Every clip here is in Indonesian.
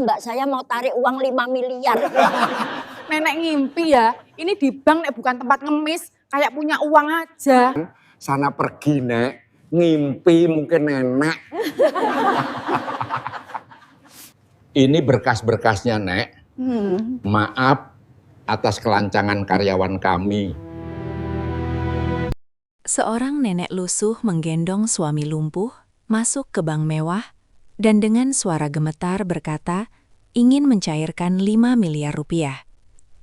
Mbak, saya mau tarik uang 5 miliar. Nenek ngimpi ya, ini di bank nek bukan tempat ngemis, kayak punya uang aja. Sana pergi, Nek. Ngimpi mungkin nenek. Ini berkas-berkasnya, Nek. Maaf atas kelancangan karyawan kami. Seorang nenek lusuh menggendong suami lumpuh, masuk ke bank mewah, dan dengan suara gemetar berkata, ingin mencairkan 5 miliar rupiah.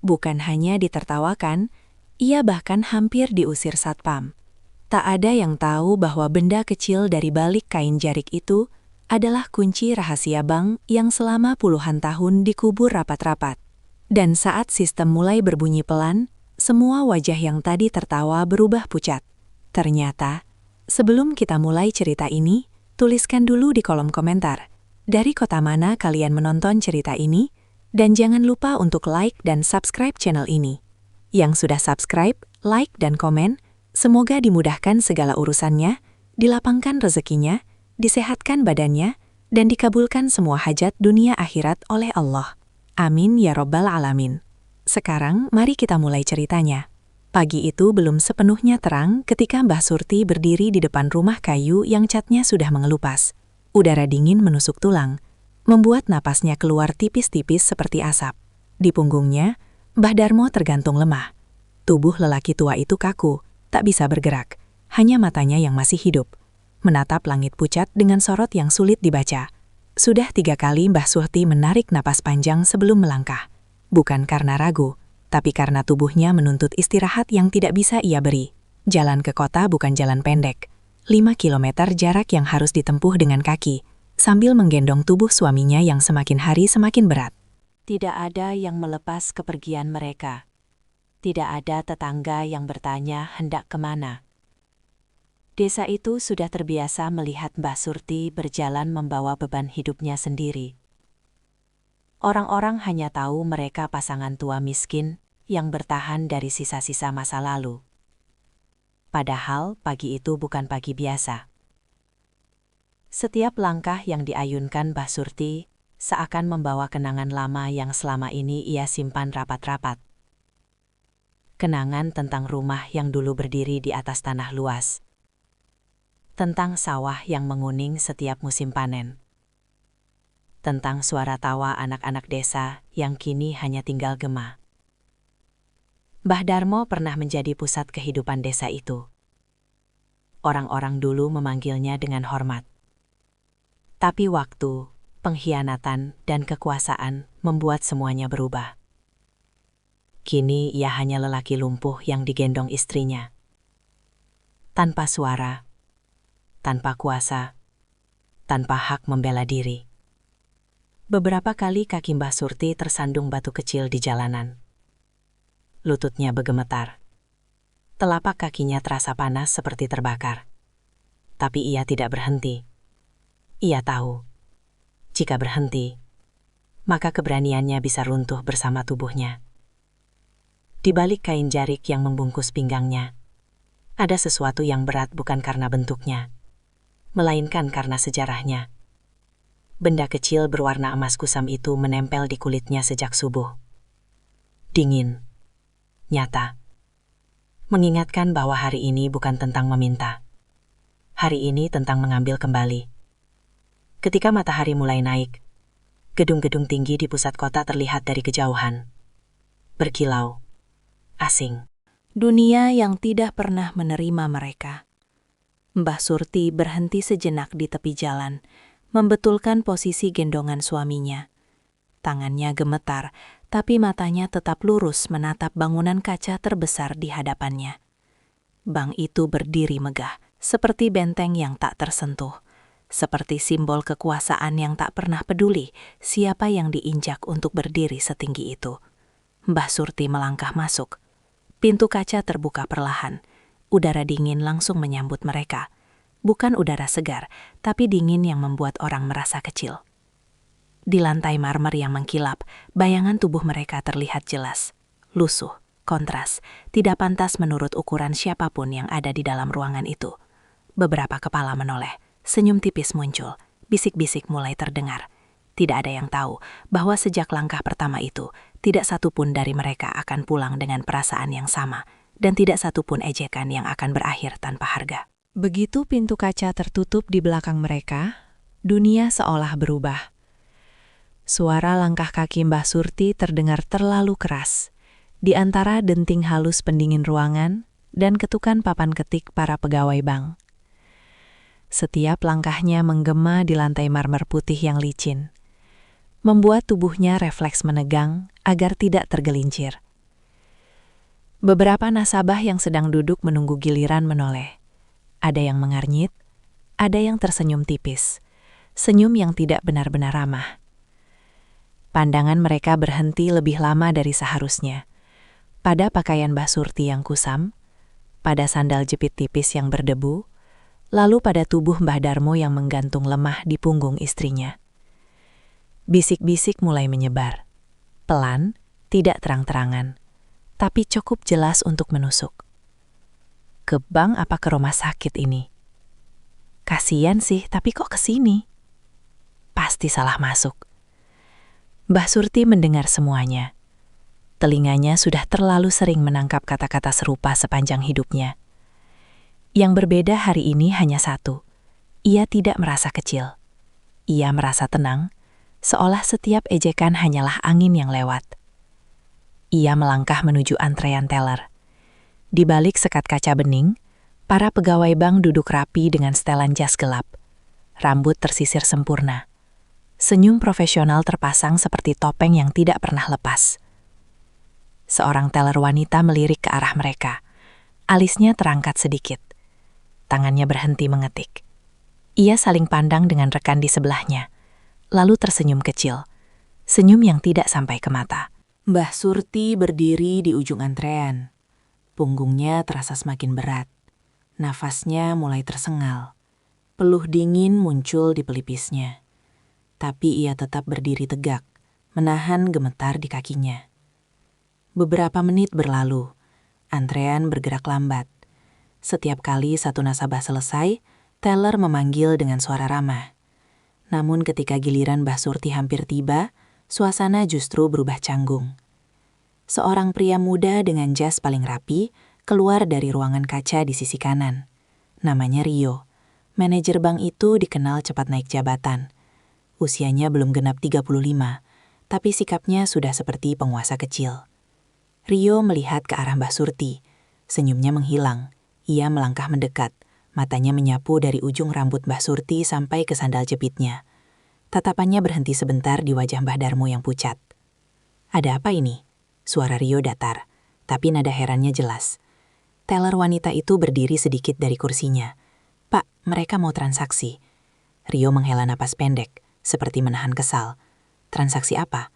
Bukan hanya ditertawakan, ia bahkan hampir diusir satpam. Tak ada yang tahu bahwa benda kecil dari balik kain jarik itu adalah kunci rahasia bank yang selama puluhan tahun dikubur rapat-rapat. Dan saat sistem mulai berbunyi pelan, semua wajah yang tadi tertawa berubah pucat. Ternyata, sebelum kita mulai cerita ini, tuliskan dulu di kolom komentar, dari kota mana kalian menonton cerita ini, dan jangan lupa untuk like dan subscribe channel ini. Yang sudah subscribe, like, dan komen, semoga dimudahkan segala urusannya, dilapangkan rezekinya, disehatkan badannya, dan dikabulkan semua hajat dunia akhirat oleh Allah. Amin ya Rabbal Alamin. Sekarang, mari kita mulai ceritanya. Pagi itu belum sepenuhnya terang ketika Mbah Surti berdiri di depan rumah kayu yang catnya sudah mengelupas. Udara dingin menusuk tulang, membuat napasnya keluar tipis-tipis seperti asap. Di punggungnya, Mbah Darmo tergantung lemah. Tubuh lelaki tua itu kaku, tak bisa bergerak, hanya matanya yang masih hidup. Menatap langit pucat dengan sorot yang sulit dibaca. Sudah 3 kali Mbah Surti menarik napas panjang sebelum melangkah. Bukan karena ragu, tapi karena tubuhnya menuntut istirahat yang tidak bisa ia beri. Jalan ke kota bukan jalan pendek. 5 kilometer jarak yang harus ditempuh dengan kaki, sambil menggendong tubuh suaminya yang semakin hari semakin berat. Tidak ada yang melepas kepergian mereka. Tidak ada tetangga yang bertanya hendak kemana. Desa itu sudah terbiasa melihat Mbah Surti berjalan membawa beban hidupnya sendiri. Orang-orang hanya tahu mereka pasangan tua miskin yang bertahan dari sisa-sisa masa lalu. Padahal pagi itu bukan pagi biasa. Setiap langkah yang diayunkan Mbah Surti seakan membawa kenangan lama yang selama ini ia simpan rapat-rapat. Kenangan tentang rumah yang dulu berdiri di atas tanah luas. Tentang sawah yang menguning setiap musim panen. Tentang suara tawa anak-anak desa yang kini hanya tinggal gema. Mbah Darmo pernah menjadi pusat kehidupan desa itu. Orang-orang dulu memanggilnya dengan hormat. Tapi waktu, pengkhianatan, dan kekuasaan membuat semuanya berubah. Kini ia hanya lelaki lumpuh yang digendong istrinya. Tanpa suara, tanpa kuasa, tanpa hak membela diri. Beberapa kali kaki Mbah Surti tersandung batu kecil di jalanan. Lututnya bergemetar. Telapak kakinya terasa panas seperti terbakar. Tapi ia tidak berhenti. Ia tahu, jika berhenti, maka keberaniannya bisa runtuh bersama tubuhnya. Di balik kain jarik yang membungkus pinggangnya, ada sesuatu yang berat bukan karena bentuknya, melainkan karena sejarahnya. Benda kecil berwarna emas kusam itu menempel di kulitnya sejak subuh. Dingin, nyata. Mengingatkan bahwa hari ini bukan tentang meminta. Hari ini tentang mengambil kembali. Ketika matahari mulai naik, gedung-gedung tinggi di pusat kota terlihat dari kejauhan. Berkilau, asing. Dunia yang tidak pernah menerima mereka. Mbah Surti berhenti sejenak di tepi jalan, membetulkan posisi gendongan suaminya. Tangannya gemetar, tapi matanya tetap lurus menatap bangunan kaca terbesar di hadapannya. Bank itu berdiri megah, seperti benteng yang tak tersentuh, seperti simbol kekuasaan yang tak pernah peduli siapa yang diinjak untuk berdiri setinggi itu. Mbah Surti melangkah masuk. Pintu kaca terbuka perlahan. Udara dingin langsung menyambut mereka. Bukan udara segar, tapi dingin yang membuat orang merasa kecil. Di lantai marmer yang mengkilap, bayangan tubuh mereka terlihat jelas. Lusuh, kontras, tidak pantas menurut ukuran siapapun yang ada di dalam ruangan itu. Beberapa kepala menoleh, senyum tipis muncul, bisik-bisik mulai terdengar. Tidak ada yang tahu bahwa sejak langkah pertama itu, tidak satu pun dari mereka akan pulang dengan perasaan yang sama, dan tidak satu pun ejekan yang akan berakhir tanpa harga. Begitu pintu kaca tertutup di belakang mereka, dunia seolah berubah. Suara langkah kaki Mbah Surti terdengar terlalu keras, di antara denting halus pendingin ruangan dan ketukan papan ketik para pegawai bank. Setiap langkahnya menggema di lantai marmer putih yang licin, membuat tubuhnya refleks menegang agar tidak tergelincir. Beberapa nasabah yang sedang duduk menunggu giliran menoleh. Ada yang mengarnyit, ada yang tersenyum tipis, senyum yang tidak benar-benar ramah. Pandangan mereka berhenti lebih lama dari seharusnya, pada pakaian Mbah Surti yang kusam, pada sandal jepit tipis yang berdebu, lalu pada tubuh Mbah Darmo yang menggantung lemah di punggung istrinya. Bisik-bisik mulai menyebar. Pelan, tidak terang-terangan, tapi cukup jelas untuk menusuk. Ke bank apa ke rumah sakit ini? Kasian sih, tapi kok ke sini? Pasti salah masuk. Mbah Surti mendengar semuanya. Telinganya sudah terlalu sering menangkap kata-kata serupa sepanjang hidupnya. Yang berbeda hari ini hanya satu. Ia tidak merasa kecil. Ia merasa tenang, seolah setiap ejekan hanyalah angin yang lewat. Ia melangkah menuju antrean teller. Di balik sekat kaca bening, para pegawai bank duduk rapi dengan setelan jas gelap. Rambut tersisir sempurna. Senyum profesional terpasang seperti topeng yang tidak pernah lepas. Seorang teller wanita melirik ke arah mereka. Alisnya terangkat sedikit. Tangannya berhenti mengetik. Ia saling pandang dengan rekan di sebelahnya, lalu tersenyum kecil. Senyum yang tidak sampai ke mata. Mbah Surti berdiri di ujung antrean. Punggungnya terasa semakin berat. Nafasnya mulai tersengal. Peluh dingin muncul di pelipisnya. Tapi ia tetap berdiri tegak, menahan gemetar di kakinya. Beberapa menit berlalu. Antrean bergerak lambat. Setiap kali satu nasabah selesai, teller memanggil dengan suara ramah. Namun ketika giliran Mbah Surti hampir tiba, suasana justru berubah canggung. Seorang pria muda dengan jas paling rapi keluar dari ruangan kaca di sisi kanan. Namanya Rio. Manajer bank itu dikenal cepat naik jabatan. Usianya belum genap 35, tapi sikapnya sudah seperti penguasa kecil. Rio melihat ke arah Mbah Surti. Senyumnya menghilang. Ia melangkah mendekat, matanya menyapu dari ujung rambut Mbah Surti sampai ke sandal jepitnya. Tatapannya berhenti sebentar di wajah Mbah Darmo yang pucat. Ada apa ini? Suara Rio datar, tapi nada herannya jelas. Teller wanita itu berdiri sedikit dari kursinya. Pak, mereka mau transaksi. Rio menghela napas pendek, seperti menahan kesal. Transaksi apa?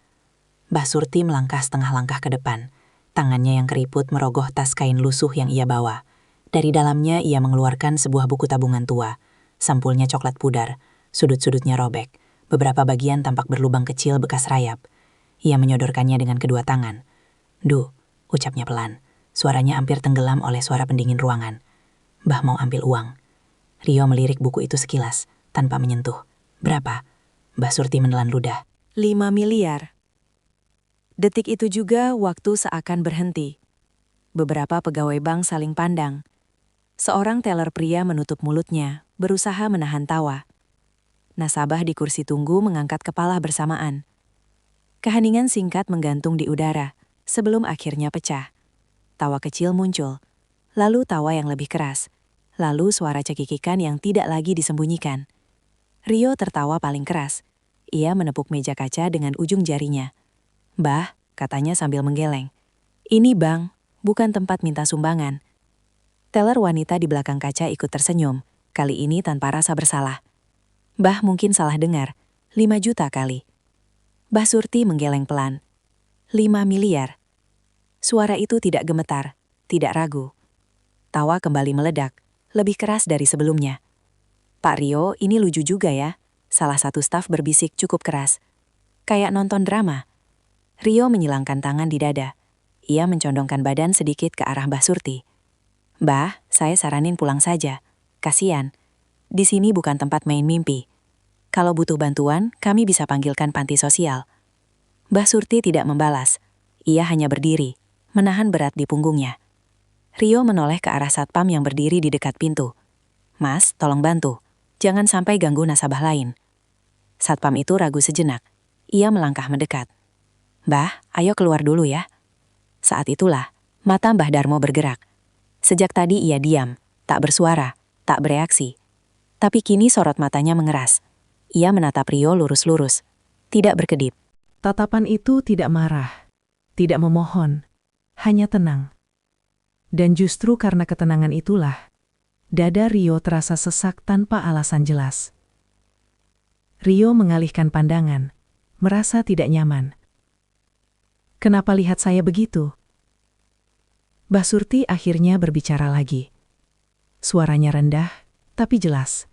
Mbah Surti melangkah setengah langkah ke depan. Tangannya yang keriput merogoh tas kain lusuh yang ia bawa. Dari dalamnya ia mengeluarkan sebuah buku tabungan tua. Sampulnya coklat pudar, sudut-sudutnya robek. Beberapa bagian tampak berlubang kecil bekas rayap. Ia menyodorkannya dengan kedua tangan. "Duh," ucapnya pelan. Suaranya hampir tenggelam oleh suara pendingin ruangan. Mbah mau ambil uang. Rio melirik buku itu sekilas, tanpa menyentuh. "Berapa?" Mbah Surti menelan ludah. 5 miliar. Detik itu juga waktu seakan berhenti. Beberapa pegawai bank saling pandang. Seorang teller pria menutup mulutnya, berusaha menahan tawa. Nasabah di kursi tunggu mengangkat kepala bersamaan. Keheningan singkat menggantung di udara, sebelum akhirnya pecah. Tawa kecil muncul, lalu tawa yang lebih keras, lalu suara cekikikan yang tidak lagi disembunyikan. Rio tertawa paling keras. Ia menepuk meja kaca dengan ujung jarinya. "Mbah," katanya sambil menggeleng. "Ini bank, bukan tempat minta sumbangan." Teller wanita di belakang kaca ikut tersenyum, kali ini tanpa rasa bersalah. "Mbah mungkin salah dengar, 5 juta kali." Mbah Surti menggeleng pelan. 5 miliar. Suara itu tidak gemetar, tidak ragu. Tawa kembali meledak, lebih keras dari sebelumnya. "Pak Rio, ini lucu juga ya," salah satu staf berbisik cukup keras. "Kayak nonton drama." Rio menyilangkan tangan di dada. Ia mencondongkan badan sedikit ke arah Mbah Surti. "Mbah, saya saranin pulang saja. Kasian. Di sini bukan tempat main mimpi." Kalau butuh bantuan, kami bisa panggilkan panti sosial. Mbah Surti tidak membalas. Ia hanya berdiri, menahan berat di punggungnya. Rio menoleh ke arah satpam yang berdiri di dekat pintu. Mas, tolong bantu. Jangan sampai ganggu nasabah lain. Satpam itu ragu sejenak. Ia melangkah mendekat. Mbah, ayo keluar dulu ya. Saat itulah, mata Mbah Darmo bergerak. Sejak tadi ia diam, tak bersuara, tak bereaksi. Tapi kini sorot matanya mengeras. Ia menatap Rio lurus-lurus, tidak berkedip. Tatapan itu tidak marah, tidak memohon, hanya tenang. Dan justru karena ketenangan itulah, dada Rio terasa sesak tanpa alasan jelas. Rio mengalihkan pandangan, merasa tidak nyaman. Kenapa lihat saya begitu? Mbah Surti akhirnya berbicara lagi. Suaranya rendah, tapi jelas.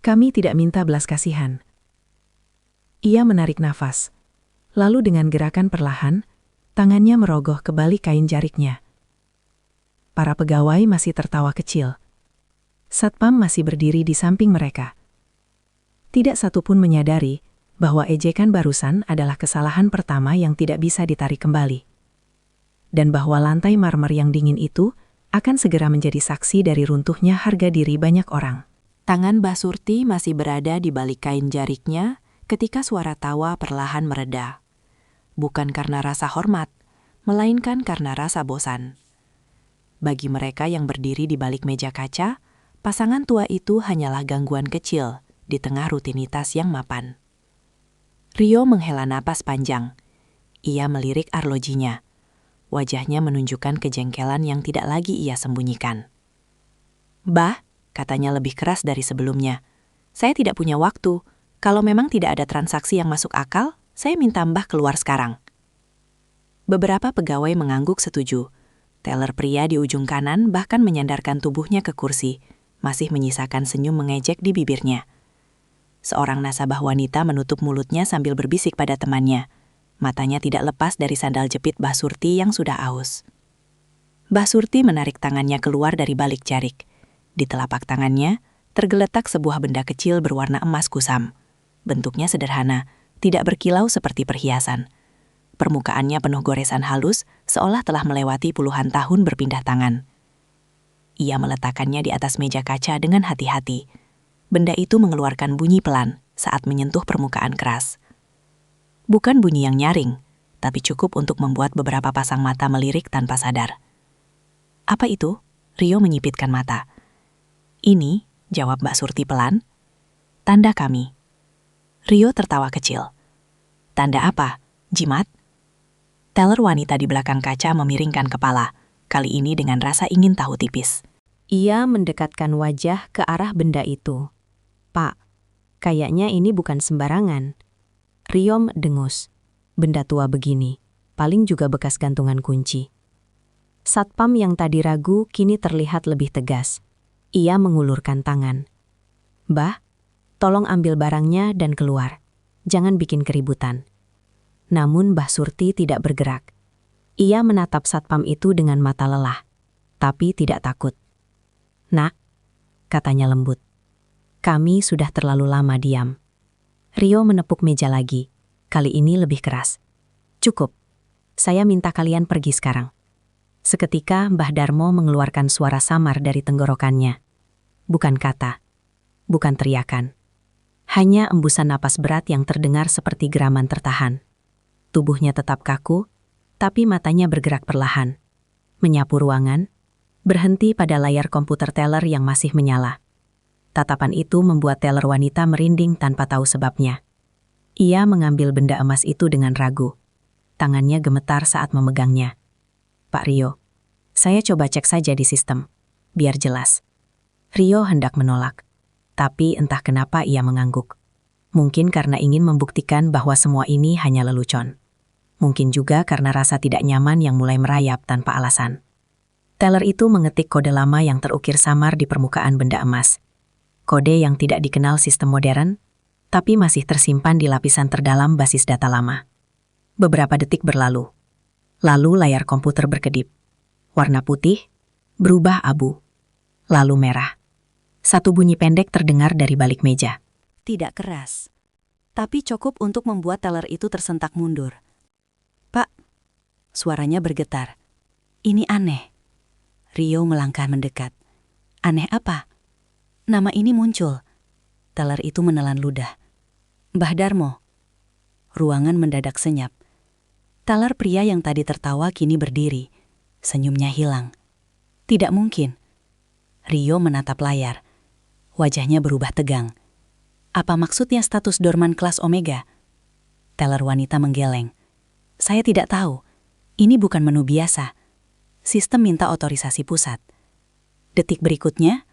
Kami tidak minta belas kasihan. Ia menarik nafas. Lalu dengan gerakan perlahan, tangannya merogoh ke balik kain jariknya. Para pegawai masih tertawa kecil. Satpam masih berdiri di samping mereka. Tidak satupun menyadari bahwa ejekan barusan adalah kesalahan pertama yang tidak bisa ditarik kembali. Dan bahwa lantai marmer yang dingin itu akan segera menjadi saksi dari runtuhnya harga diri banyak orang. Tangan Mbah Surti masih berada di balik kain jariknya ketika suara tawa perlahan mereda. Bukan karena rasa hormat, melainkan karena rasa bosan. Bagi mereka yang berdiri di balik meja kaca, pasangan tua itu hanyalah gangguan kecil di tengah rutinitas yang mapan. Rio menghela napas panjang. Ia melirik arlojinya. Wajahnya menunjukkan kejengkelan yang tidak lagi ia sembunyikan. Bah, katanya lebih keras dari sebelumnya. Saya tidak punya waktu. Kalau memang tidak ada transaksi yang masuk akal, saya minta Mbah keluar sekarang. Beberapa pegawai mengangguk setuju. Teller pria di ujung kanan bahkan menyandarkan tubuhnya ke kursi, masih menyisakan senyum mengejek di bibirnya. Seorang nasabah wanita menutup mulutnya sambil berbisik pada temannya. Matanya tidak lepas dari sandal jepit Mbah Surti yang sudah aus. Mbah Surti menarik tangannya keluar dari balik jarik. Di telapak tangannya, tergeletak sebuah benda kecil berwarna emas kusam. Bentuknya sederhana, tidak berkilau seperti perhiasan. Permukaannya penuh goresan halus, seolah telah melewati puluhan tahun berpindah tangan. Ia meletakkannya di atas meja kaca dengan hati-hati. Benda itu mengeluarkan bunyi pelan saat menyentuh permukaan keras. Bukan bunyi yang nyaring, tapi cukup untuk membuat beberapa pasang mata melirik tanpa sadar. Apa itu? Rio menyipitkan mata. Ini, jawab Mbak Surti pelan. Tanda kami. Rio tertawa kecil. Tanda apa? Jimat? Teller wanita di belakang kaca memiringkan kepala, kali ini dengan rasa ingin tahu tipis. Ia mendekatkan wajah ke arah benda itu. Pak, kayaknya ini bukan sembarangan. Rio dengus. Benda tua begini, paling juga bekas gantungan kunci. Satpam yang tadi ragu kini terlihat lebih tegas. Ia mengulurkan tangan. Mbah, tolong ambil barangnya dan keluar. Jangan bikin keributan. Namun Mbah Surti tidak bergerak. Ia menatap satpam itu dengan mata lelah, tapi tidak takut. Nak, katanya lembut. Kami sudah terlalu lama diam. Rio menepuk meja lagi, kali ini lebih keras. Cukup, saya minta kalian pergi sekarang. Seketika Mbah Darmo mengeluarkan suara samar dari tenggorokannya. Bukan kata, bukan teriakan. Hanya embusan napas berat yang terdengar seperti geraman tertahan. Tubuhnya tetap kaku, tapi matanya bergerak perlahan. Menyapu ruangan, berhenti pada layar komputer teller yang masih menyala. Tatapan itu membuat teller wanita merinding tanpa tahu sebabnya. Ia mengambil benda emas itu dengan ragu. Tangannya gemetar saat memegangnya. Pak Rio, saya coba cek saja di sistem, biar jelas. Rio hendak menolak, tapi entah kenapa ia mengangguk. Mungkin karena ingin membuktikan bahwa semua ini hanya lelucon. Mungkin juga karena rasa tidak nyaman yang mulai merayap tanpa alasan. Teller itu mengetik kode lama yang terukir samar di permukaan benda emas. Kode yang tidak dikenal sistem modern, tapi masih tersimpan di lapisan terdalam basis data lama. Beberapa detik berlalu. Lalu layar komputer berkedip. Warna putih, berubah abu. Lalu merah. Satu bunyi pendek terdengar dari balik meja. tidak keras, tapi cukup untuk membuat teller itu tersentak mundur. "Pak," suaranya bergetar. "Ini aneh." Rio melangkah mendekat. "Aneh apa?" Nama ini muncul. Teller itu menelan ludah. "Mbah Darmo." Ruangan mendadak senyap. Teller pria yang tadi tertawa kini berdiri. Senyumnya hilang. Tidak mungkin. Rio menatap layar. Wajahnya berubah tegang. Apa maksudnya status dorman kelas Omega? Teller wanita menggeleng. "Saya tidak tahu. Ini bukan menu biasa. Sistem minta otorisasi pusat." Detik berikutnya,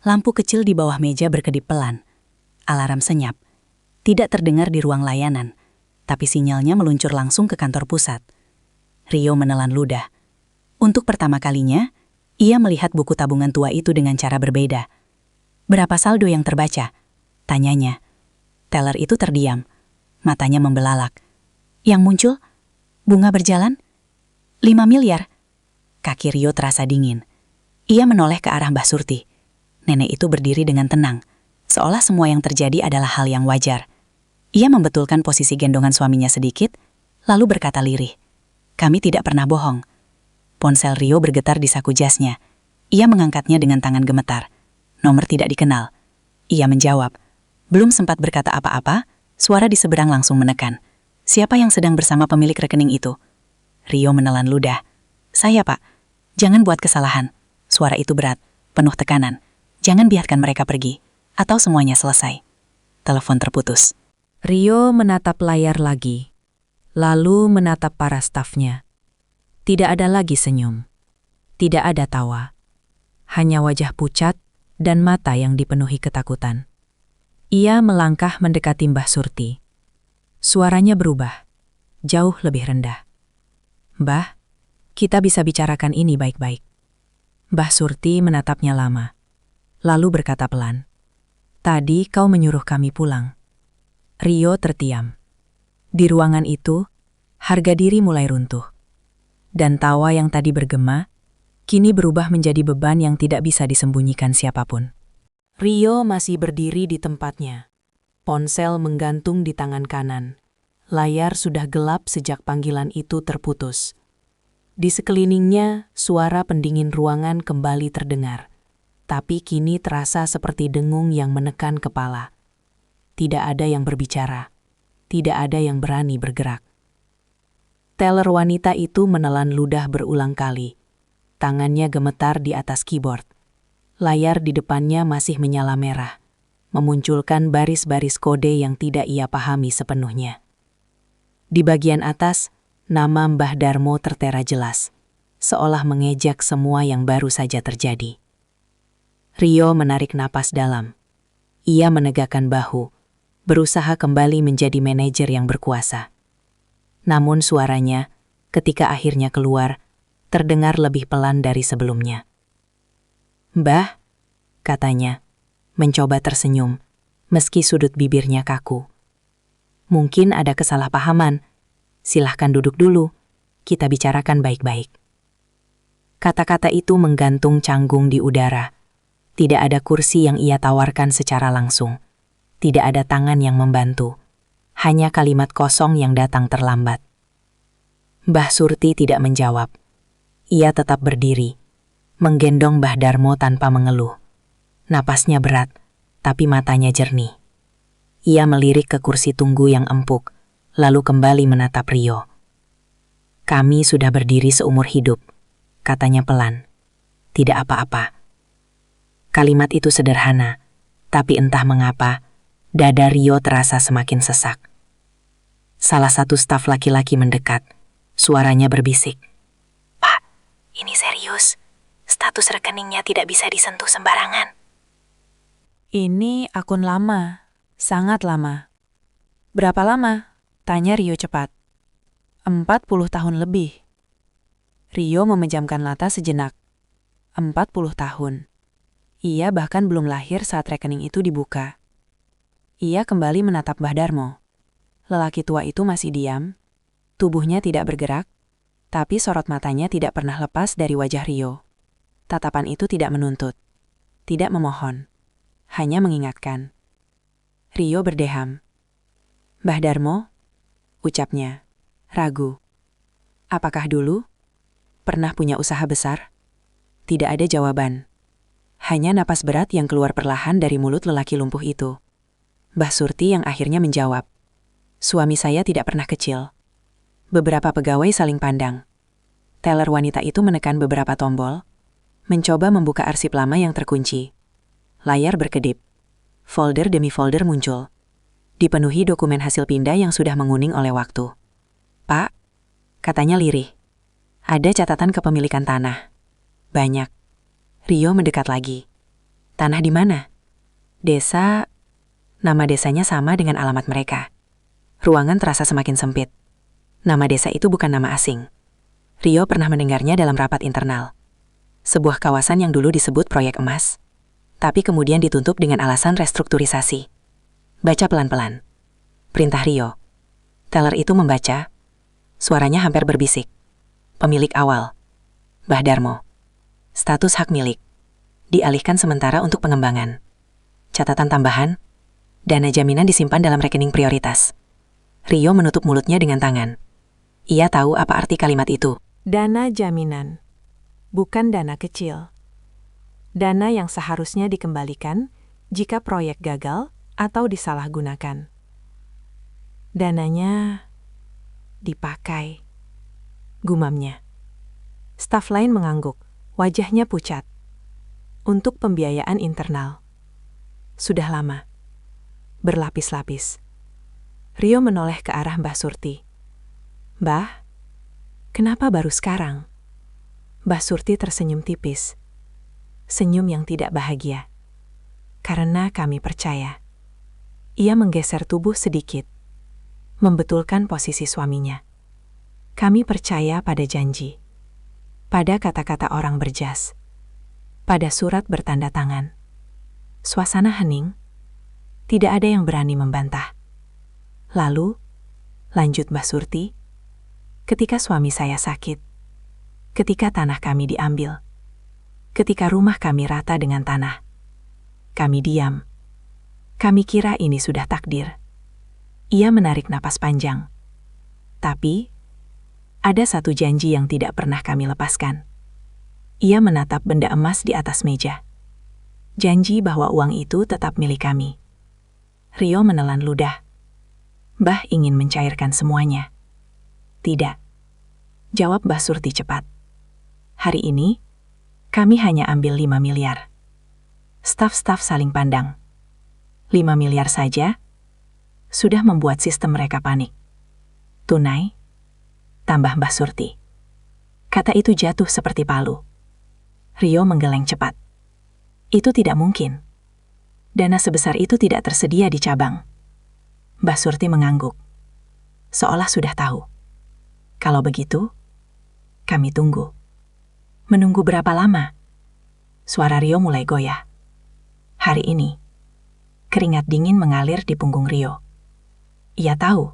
lampu kecil di bawah meja berkedip pelan. Alarm senyap. Tidak terdengar di ruang layanan, tapi sinyalnya meluncur langsung ke kantor pusat. Rio menelan ludah. Untuk pertama kalinya, ia melihat buku tabungan tua itu dengan cara berbeda. "Berapa saldo yang terbaca?" tanyanya. Teller itu terdiam, matanya membelalak. Yang muncul? Bunga berjalan? 5 miliar. Kaki Rio terasa dingin. Ia menoleh ke arah Mbah Surti. Nenek itu berdiri dengan tenang, seolah semua yang terjadi adalah hal yang wajar. Ia membetulkan posisi gendongan suaminya sedikit, lalu berkata lirih, "Kami tidak pernah bohong." Ponsel Rio bergetar di saku jasnya. Ia mengangkatnya dengan tangan gemetar. Nomor tidak dikenal. Ia menjawab. Belum sempat berkata apa-apa, suara di seberang langsung menekan. "Siapa yang sedang bersama pemilik rekening itu?" Rio menelan ludah. "Saya, Pak. Jangan buat kesalahan." Suara itu berat, penuh tekanan. "Jangan biarkan mereka pergi, atau semuanya selesai." Telepon terputus. Rio menatap layar lagi, lalu menatap para stafnya. Tidak ada lagi senyum. Tidak ada tawa. Hanya wajah pucat dan mata yang dipenuhi ketakutan. Ia melangkah mendekati Mbah Surti. Suaranya berubah, jauh lebih rendah. "Mbah, kita bisa bicarakan ini baik-baik." Mbah Surti menatapnya lama, lalu berkata pelan, "Tadi kau menyuruh kami pulang." Rio terdiam. Di ruangan itu, harga diri mulai runtuh. Dan tawa yang tadi bergema, kini berubah menjadi beban yang tidak bisa disembunyikan siapapun. Rio masih berdiri di tempatnya. Ponsel menggantung di tangan kanan. Layar sudah gelap sejak panggilan itu terputus. Di sekelilingnya, suara pendingin ruangan kembali terdengar. Tapi kini terasa seperti dengung yang menekan kepala. Tidak ada yang berbicara. Tidak ada yang berani bergerak. Teller wanita itu menelan ludah berulang kali. Tangannya gemetar di atas keyboard. Layar di depannya masih menyala merah, memunculkan baris-baris kode yang tidak ia pahami sepenuhnya. Di bagian atas, nama Mbah Darmo tertera jelas, seolah mengejek semua yang baru saja terjadi. Rio menarik napas dalam. Ia menegakkan bahu, berusaha kembali menjadi manajer yang berkuasa. Namun suaranya, ketika akhirnya keluar, terdengar lebih pelan dari sebelumnya. "Mbah," katanya, mencoba tersenyum, meski sudut bibirnya kaku. "Mungkin ada kesalahpahaman. Silahkan duduk dulu, kita bicarakan baik-baik." Kata-kata itu menggantung canggung di udara. Tidak ada kursi yang ia tawarkan secara langsung. Tidak ada tangan yang membantu. Hanya kalimat kosong yang datang terlambat. Mbah Surti tidak menjawab. Ia tetap berdiri, menggendong Mbah Darmo tanpa mengeluh. Napasnya berat, tapi matanya jernih. Ia melirik ke kursi tunggu yang empuk, lalu kembali menatap Rio. "Kami sudah berdiri seumur hidup," katanya pelan. "Tidak apa-apa." Kalimat itu sederhana, tapi entah mengapa, dada Rio terasa semakin sesak. Salah satu staf laki-laki mendekat. Suaranya berbisik. "Pak, ini serius. Status rekeningnya tidak bisa disentuh sembarangan." Ini akun lama, sangat lama. "Berapa lama?" tanya Rio cepat. 40 tahun lebih. Rio memejamkan mata sejenak. 40 tahun. Ia bahkan belum lahir saat rekening itu dibuka. Ia kembali menatap Mbah Darmo. Lelaki tua itu masih diam, tubuhnya tidak bergerak, tapi sorot matanya tidak pernah lepas dari wajah Rio. Tatapan itu tidak menuntut, tidak memohon, hanya mengingatkan. Rio berdeham. Mbah Darmo, ucapnya, ragu. Apakah dulu pernah punya usaha besar? Tidak ada jawaban. Hanya napas berat yang keluar perlahan dari mulut lelaki lumpuh itu. Mbah Surti yang akhirnya menjawab. Suami saya tidak pernah kecil. Beberapa pegawai saling pandang. Teller wanita itu menekan beberapa tombol, mencoba membuka arsip lama yang terkunci. Layar berkedip. Folder demi folder muncul. Dipenuhi dokumen hasil pindah yang sudah menguning oleh waktu. Pak, katanya lirih. Ada catatan kepemilikan tanah. Banyak. Rio mendekat lagi. Tanah di mana? Desa. Nama desanya sama dengan alamat mereka. Ruangan terasa semakin sempit. Nama desa itu bukan nama asing. Rio pernah mendengarnya dalam rapat internal. Sebuah kawasan yang dulu disebut proyek emas, tapi kemudian ditutup dengan alasan restrukturisasi. Baca pelan-pelan. Perintah Rio. Teller itu membaca. Suaranya hampir berbisik. Pemilik awal. Mbah Darmo. Status hak milik. Dialihkan sementara untuk pengembangan. Catatan tambahan. Dana jaminan disimpan dalam rekening prioritas. Rio menutup mulutnya dengan tangan. Ia tahu apa arti kalimat itu. Dana jaminan. Bukan dana kecil. Dana yang seharusnya dikembalikan jika proyek gagal atau disalahgunakan. Dananya dipakai. Gumamnya. Staf lain mengangguk, wajahnya pucat. Untuk pembiayaan internal. Sudah lama. Berlapis-lapis. Rio menoleh ke arah Mbah Surti. Mbah, kenapa baru sekarang? Mbah Surti tersenyum tipis. Senyum yang tidak bahagia. Karena kami percaya. Ia menggeser tubuh sedikit. Membetulkan posisi suaminya. Kami percaya pada janji. Pada kata-kata orang berjas. Pada surat bertanda tangan. Suasana hening. Tidak ada yang berani membantah. Lalu, lanjut Mbah Surti, ketika suami saya sakit, ketika tanah kami diambil, ketika rumah kami rata dengan tanah, kami diam. Kami kira ini sudah takdir. Ia menarik napas panjang. Tapi, ada satu janji yang tidak pernah kami lepaskan. Ia menatap benda emas di atas meja. Janji bahwa uang itu tetap milik kami. Rio menelan ludah. Mbah ingin mencairkan semuanya. Tidak. Jawab Mbah Surti cepat. Hari ini, kami hanya ambil 5 miliar. Staf-staf saling pandang. 5 miliar saja sudah membuat sistem mereka panik. Tunai, tambah Mbah Surti. Kata itu jatuh seperti palu. Rio menggeleng cepat. Itu tidak mungkin. Dana sebesar itu tidak tersedia di cabang. Mbah Surti mengangguk. Seolah sudah tahu. Kalau begitu, kami tunggu. Menunggu berapa lama? Suara Rio mulai goyah. Hari ini, keringat dingin mengalir di punggung Rio. Ia tahu,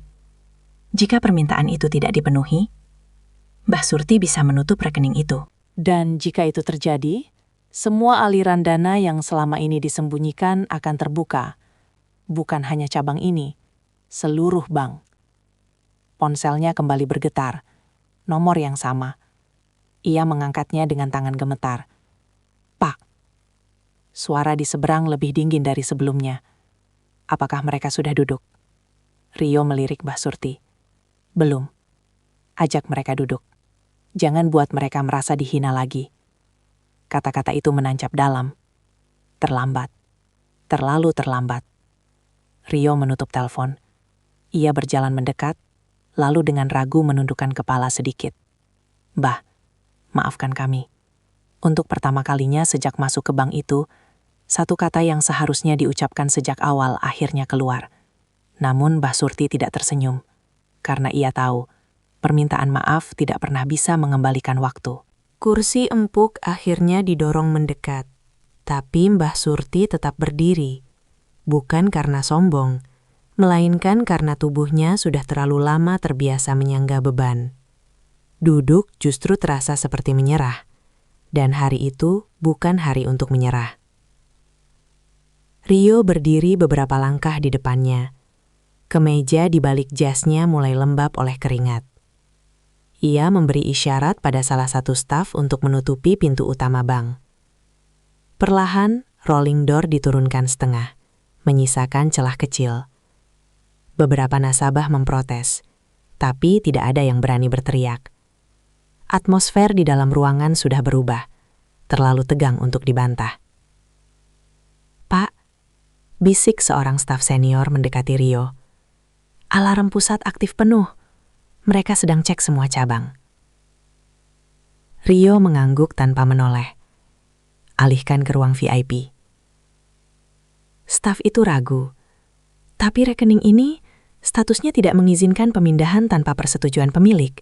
jika permintaan itu tidak dipenuhi, Mbah Surti bisa menutup rekening itu. Dan jika itu terjadi, semua aliran dana yang selama ini disembunyikan akan terbuka. Bukan hanya cabang ini, seluruh bank. Ponselnya kembali bergetar. Nomor yang sama. Ia mengangkatnya dengan tangan gemetar. Pak. Suara di seberang lebih dingin dari sebelumnya. Apakah mereka sudah duduk? Rio melirik Mbah Surti. Belum. Ajak mereka duduk. Jangan buat mereka merasa dihina lagi. Kata-kata itu menancap dalam. Terlambat. Terlalu terlambat. Rio menutup telepon. Ia berjalan mendekat, lalu dengan ragu menundukkan kepala sedikit. Mbah, maafkan kami. Untuk pertama kalinya sejak masuk ke bank itu, satu kata yang seharusnya diucapkan sejak awal akhirnya keluar. Namun Mbah Surti tidak tersenyum, karena ia tahu permintaan maaf tidak pernah bisa mengembalikan waktu. Kursi empuk akhirnya didorong mendekat. Tapi Mbah Surti tetap berdiri. Bukan karena sombong, melainkan karena tubuhnya sudah terlalu lama terbiasa menyangga beban. Duduk justru terasa seperti menyerah. Dan hari itu bukan hari untuk menyerah. Rio berdiri beberapa langkah di depannya. Kemeja di balik jasnya mulai lembab oleh keringat. Ia memberi isyarat pada salah satu staf untuk menutupi pintu utama bank. Perlahan, rolling door diturunkan setengah, menyisakan celah kecil. Beberapa nasabah memprotes, tapi tidak ada yang berani berteriak. Atmosfer di dalam ruangan sudah berubah, terlalu tegang untuk dibantah. "Pak," bisik seorang staf senior mendekati Rio. "Alarm pusat aktif penuh. Mereka sedang cek semua cabang." Rio mengangguk tanpa menoleh. Alihkan ke ruang VIP. Staf itu ragu. Tapi rekening ini statusnya tidak mengizinkan pemindahan tanpa persetujuan pemilik.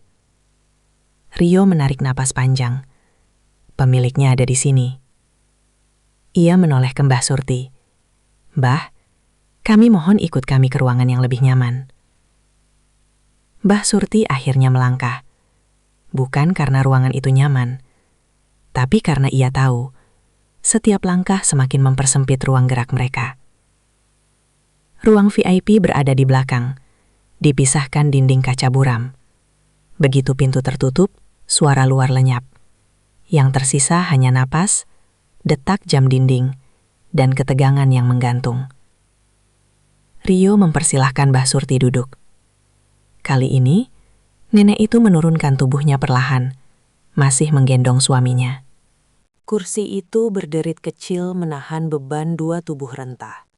Rio menarik napas panjang. Pemiliknya ada di sini. Ia menoleh ke Mbah Surti. "Mbah, kami mohon ikut kami ke ruangan yang lebih nyaman." Mbah Surti akhirnya melangkah. Bukan karena ruangan itu nyaman, tapi karena ia tahu setiap langkah semakin mempersempit ruang gerak mereka. Ruang VIP berada di belakang, dipisahkan dinding kaca buram. Begitu pintu tertutup, suara luar lenyap. Yang tersisa hanya napas, detak jam dinding, dan ketegangan yang menggantung. Rio mempersilahkan Mbah Surti duduk. Kali ini, nenek itu menurunkan tubuhnya perlahan, masih menggendong suaminya. Kursi itu berderit kecil menahan beban dua tubuh rentah.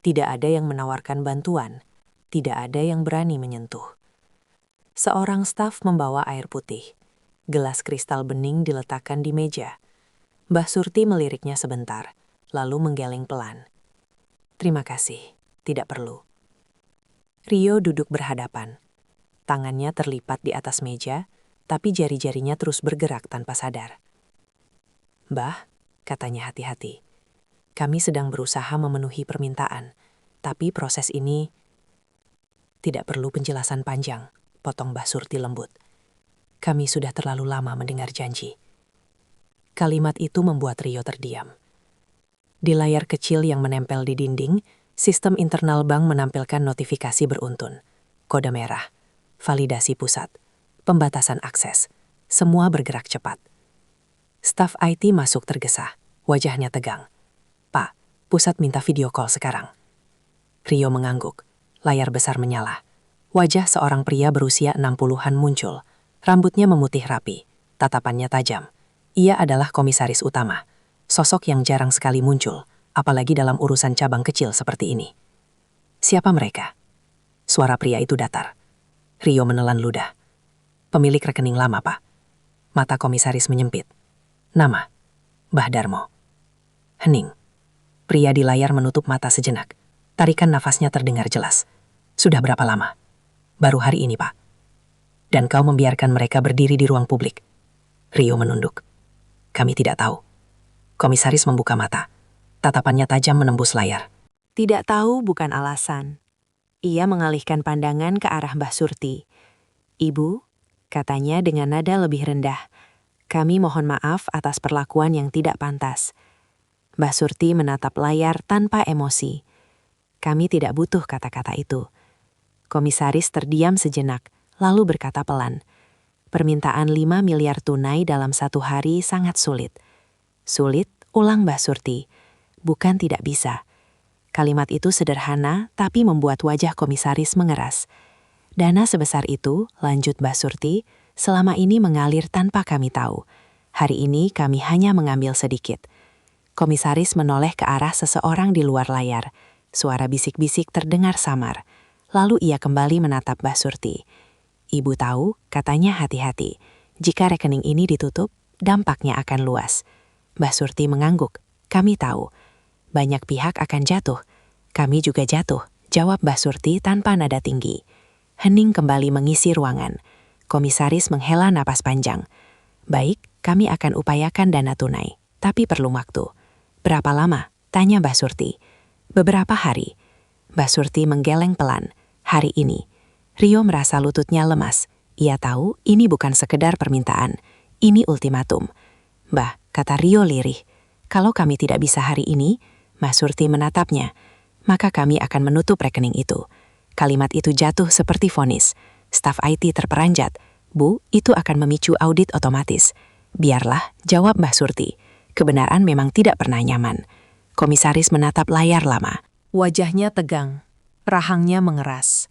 Tidak ada yang menawarkan bantuan, tidak ada yang berani menyentuh. Seorang staf membawa air putih. Gelas kristal bening diletakkan di meja. Mbah Surti meliriknya sebentar, lalu menggeleng pelan. "Terima kasih, tidak perlu." Rio duduk berhadapan. Tangannya terlipat di atas meja, tapi jari-jarinya terus bergerak tanpa sadar. "Mbah," katanya hati-hati, "kami sedang berusaha memenuhi permintaan, tapi proses ini..." "Tidak perlu penjelasan panjang," potong Mbah Surti lembut. "Kami sudah terlalu lama mendengar janji." Kalimat itu membuat Rio terdiam. Di layar kecil yang menempel di dinding, sistem internal bank menampilkan notifikasi beruntun. Kode merah, validasi pusat, pembatasan akses, semua bergerak cepat. Staf IT masuk tergesa, wajahnya tegang. "Pak, pusat minta video call sekarang." Rio mengangguk, layar besar menyala. Wajah seorang pria berusia 60-an muncul, rambutnya memutih rapi, tatapannya tajam. Ia adalah komisaris utama, sosok yang jarang sekali muncul, apalagi dalam urusan cabang kecil seperti ini. "Siapa mereka?" Suara pria itu datar. Rio menelan ludah. "Pemilik rekening lama, Pak." Mata komisaris menyempit. "Nama?" "Mbah Darmo." Hening. Pria di layar menutup mata sejenak. Tarikan nafasnya terdengar jelas. "Sudah berapa lama?" "Baru hari ini, Pak." "Dan kau membiarkan mereka berdiri di ruang publik?" Rio menunduk. "Kami tidak tahu." Komisaris membuka mata. Tatapannya tajam menembus layar. Tidak tahu bukan alasan. Ia mengalihkan pandangan ke arah Mbah Surti. "Ibu," katanya dengan nada lebih rendah, "kami mohon maaf atas perlakuan yang tidak pantas." Mbah Surti menatap layar tanpa emosi. "Kami tidak butuh kata-kata itu." Komisaris terdiam sejenak, lalu berkata pelan, "Permintaan 5 miliar tunai dalam 1 hari sangat sulit." "Sulit?" ulang Mbah Surti. "Bukan tidak bisa." Kalimat itu sederhana, tapi membuat wajah komisaris mengeras. "Dana sebesar itu," lanjut Mbah Surti, "selama ini mengalir tanpa kami tahu. Hari ini kami hanya mengambil sedikit." Komisaris menoleh ke arah seseorang di luar layar. Suara bisik-bisik terdengar samar. Lalu ia kembali menatap Mbah Surti. "Ibu tahu," katanya hati-hati, "jika rekening ini ditutup, dampaknya akan luas." Mbah Surti mengangguk. "Kami tahu. Banyak pihak akan jatuh. Kami juga jatuh," jawab Mbah Surti tanpa nada tinggi. Hening kembali mengisi ruangan. Komisaris menghela napas panjang. "Baik, kami akan upayakan dana tunai, tapi perlu waktu." "Berapa lama?" tanya Mbah Surti. "Beberapa hari." Mbah Surti menggeleng pelan. "Hari ini." Rio merasa lututnya lemas. Ia tahu ini bukan sekedar permintaan. Ini ultimatum. "Mbah," kata Rio lirih, "kalau kami tidak bisa hari ini, Mbak Surti menatapnya. Maka kami akan menutup rekening itu. Kalimat itu jatuh seperti vonis. Staf IT terperanjat. Bu, itu akan memicu audit otomatis. Biarlah, jawab Mbak Surti. Kebenaran memang tidak pernah nyaman. Komisaris menatap layar lama. Wajahnya tegang, rahangnya mengeras.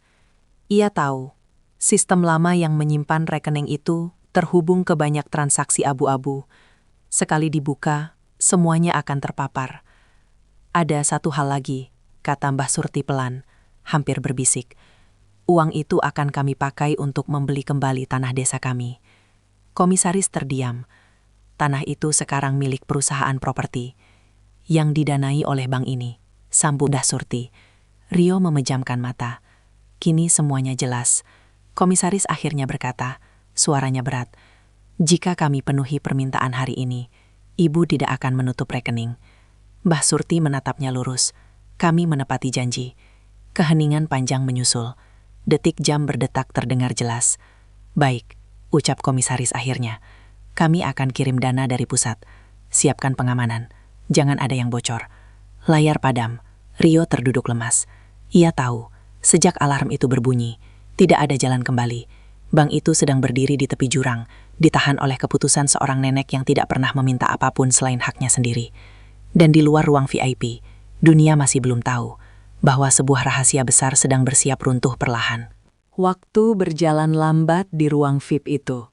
Ia tahu, sistem lama yang menyimpan rekening itu terhubung ke banyak transaksi abu-abu. Sekali dibuka, semuanya akan terpapar. Ada satu hal lagi, kata Mbah Surti pelan, hampir berbisik. Uang itu akan kami pakai untuk membeli kembali tanah desa kami. Komisaris terdiam. Tanah itu sekarang milik perusahaan properti yang didanai oleh bank ini, sambung Mbah Surti. Rio memejamkan mata. Kini semuanya jelas. Komisaris akhirnya berkata, suaranya berat. Jika kami penuhi permintaan hari ini, Ibu tidak akan menutup rekening. Mbah Surti menatapnya lurus. Kami menepati janji. Keheningan panjang menyusul. Detik jam berdetak terdengar jelas. Baik, ucap komisaris akhirnya. Kami akan kirim dana dari pusat. Siapkan pengamanan. Jangan ada yang bocor. Layar padam. Rio terduduk lemas. Ia tahu, sejak alarm itu berbunyi, tidak ada jalan kembali. Bank itu sedang berdiri di tepi jurang, ditahan oleh keputusan seorang nenek yang tidak pernah meminta apapun selain haknya sendiri. Dan di luar ruang VIP, dunia masih belum tahu bahwa sebuah rahasia besar sedang bersiap runtuh perlahan. Waktu berjalan lambat di ruang VIP itu.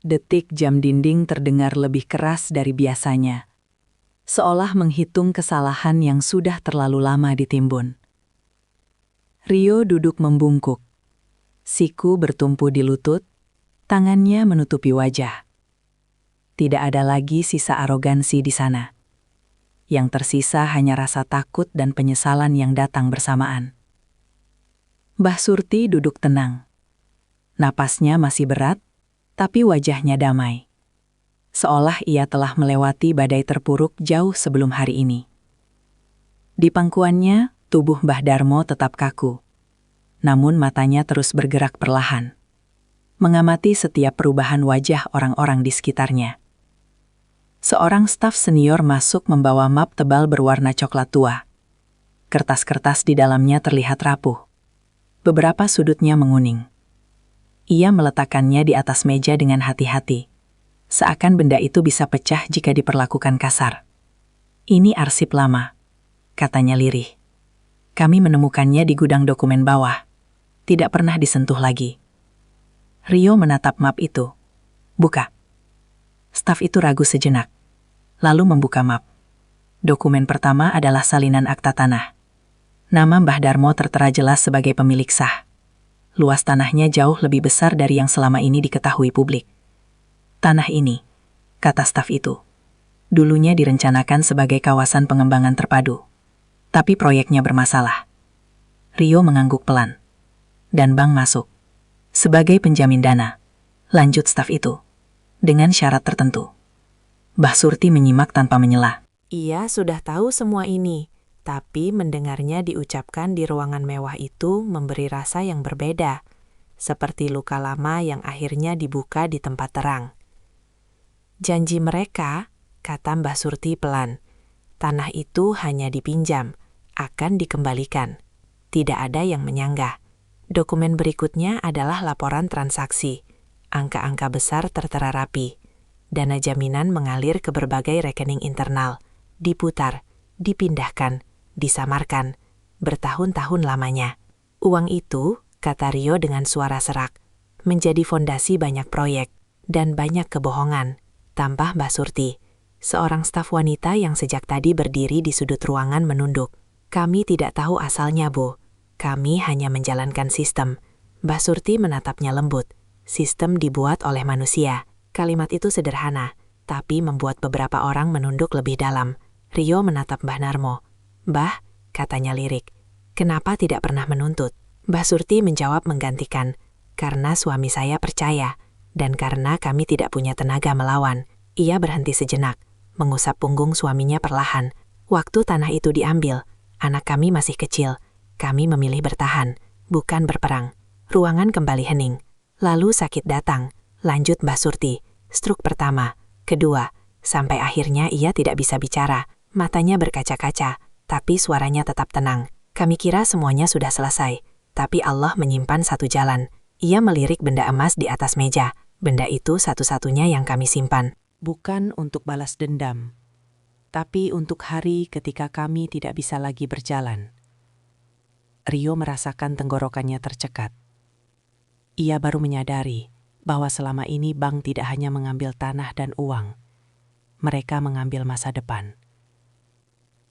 Detik jam dinding terdengar lebih keras dari biasanya, seolah menghitung kesalahan yang sudah terlalu lama ditimbun. Rio duduk membungkuk. Siku bertumpu di lutut, tangannya menutupi wajah. Tidak ada lagi sisa arogansi di sana. Yang tersisa hanya rasa takut dan penyesalan yang datang bersamaan. Mbah Surti duduk tenang. Napasnya masih berat, tapi wajahnya damai. Seolah ia telah melewati badai terpuruk jauh sebelum hari ini. Di pangkuannya, tubuh Mbah Darmo tetap kaku. Namun matanya terus bergerak perlahan. Mengamati setiap perubahan wajah orang-orang di sekitarnya. Seorang staf senior masuk membawa map tebal berwarna coklat tua. Kertas-kertas di dalamnya terlihat rapuh. Beberapa sudutnya menguning. Ia meletakkannya di atas meja dengan hati-hati. Seakan benda itu bisa pecah jika diperlakukan kasar. Ini arsip lama, katanya lirih. Kami menemukannya di gudang dokumen bawah. Tidak pernah disentuh lagi. Rio menatap map itu. Buka. Staf itu ragu sejenak. Lalu membuka map. Dokumen pertama adalah salinan akta tanah. Nama Mbah Darmo tertera jelas sebagai pemilik sah. Luas tanahnya jauh lebih besar dari yang selama ini diketahui publik. Tanah ini, kata staf itu, dulunya direncanakan sebagai kawasan pengembangan terpadu. Tapi proyeknya bermasalah. Rio mengangguk pelan. Dan bank masuk. Sebagai penjamin dana. Lanjut staf itu. Dengan syarat tertentu. Mbah Surti menyimak tanpa menyela. Ia sudah tahu semua ini, tapi mendengarnya diucapkan di ruangan mewah itu memberi rasa yang berbeda. Seperti luka lama yang akhirnya dibuka di tempat terang. Janji mereka, kata Mbah Surti pelan. Tanah itu hanya dipinjam, akan dikembalikan. Tidak ada yang menyanggah. Dokumen berikutnya adalah laporan transaksi. Angka-angka besar tertera rapi. Dana jaminan mengalir ke berbagai rekening internal. Diputar, dipindahkan, disamarkan. Bertahun-tahun lamanya. Uang itu, kata Rio dengan suara serak, menjadi fondasi banyak proyek dan banyak kebohongan. Tambah Mbah Surti, seorang staf wanita yang sejak tadi berdiri di sudut ruangan menunduk. Kami tidak tahu asalnya, Bu. Kami hanya menjalankan sistem. Mbah Surti menatapnya lembut. Sistem dibuat oleh manusia. Kalimat itu sederhana, tapi membuat beberapa orang menunduk lebih dalam. Rio menatap Mbah Darmo. Mbah, katanya lirik, kenapa tidak pernah menuntut? Mbah Surti menjawab menggantikan, karena suami saya percaya, dan karena kami tidak punya tenaga melawan. Ia berhenti sejenak, mengusap punggung suaminya perlahan. Waktu tanah itu diambil, anak kami masih kecil. Kami memilih bertahan, bukan berperang. Ruangan kembali hening. Lalu sakit datang. Lanjut Mbah Surti. Stroke pertama, kedua, sampai akhirnya ia tidak bisa bicara. Matanya berkaca-kaca, tapi suaranya tetap tenang. Kami kira semuanya sudah selesai, tapi Allah menyimpan satu jalan. Ia melirik benda emas di atas meja. Benda itu satu-satunya yang kami simpan. Bukan untuk balas dendam, tapi untuk hari ketika kami tidak bisa lagi berjalan. Rio merasakan tenggorokannya tercekat. Ia baru menyadari bahwa selama ini bank tidak hanya mengambil tanah dan uang. Mereka mengambil masa depan.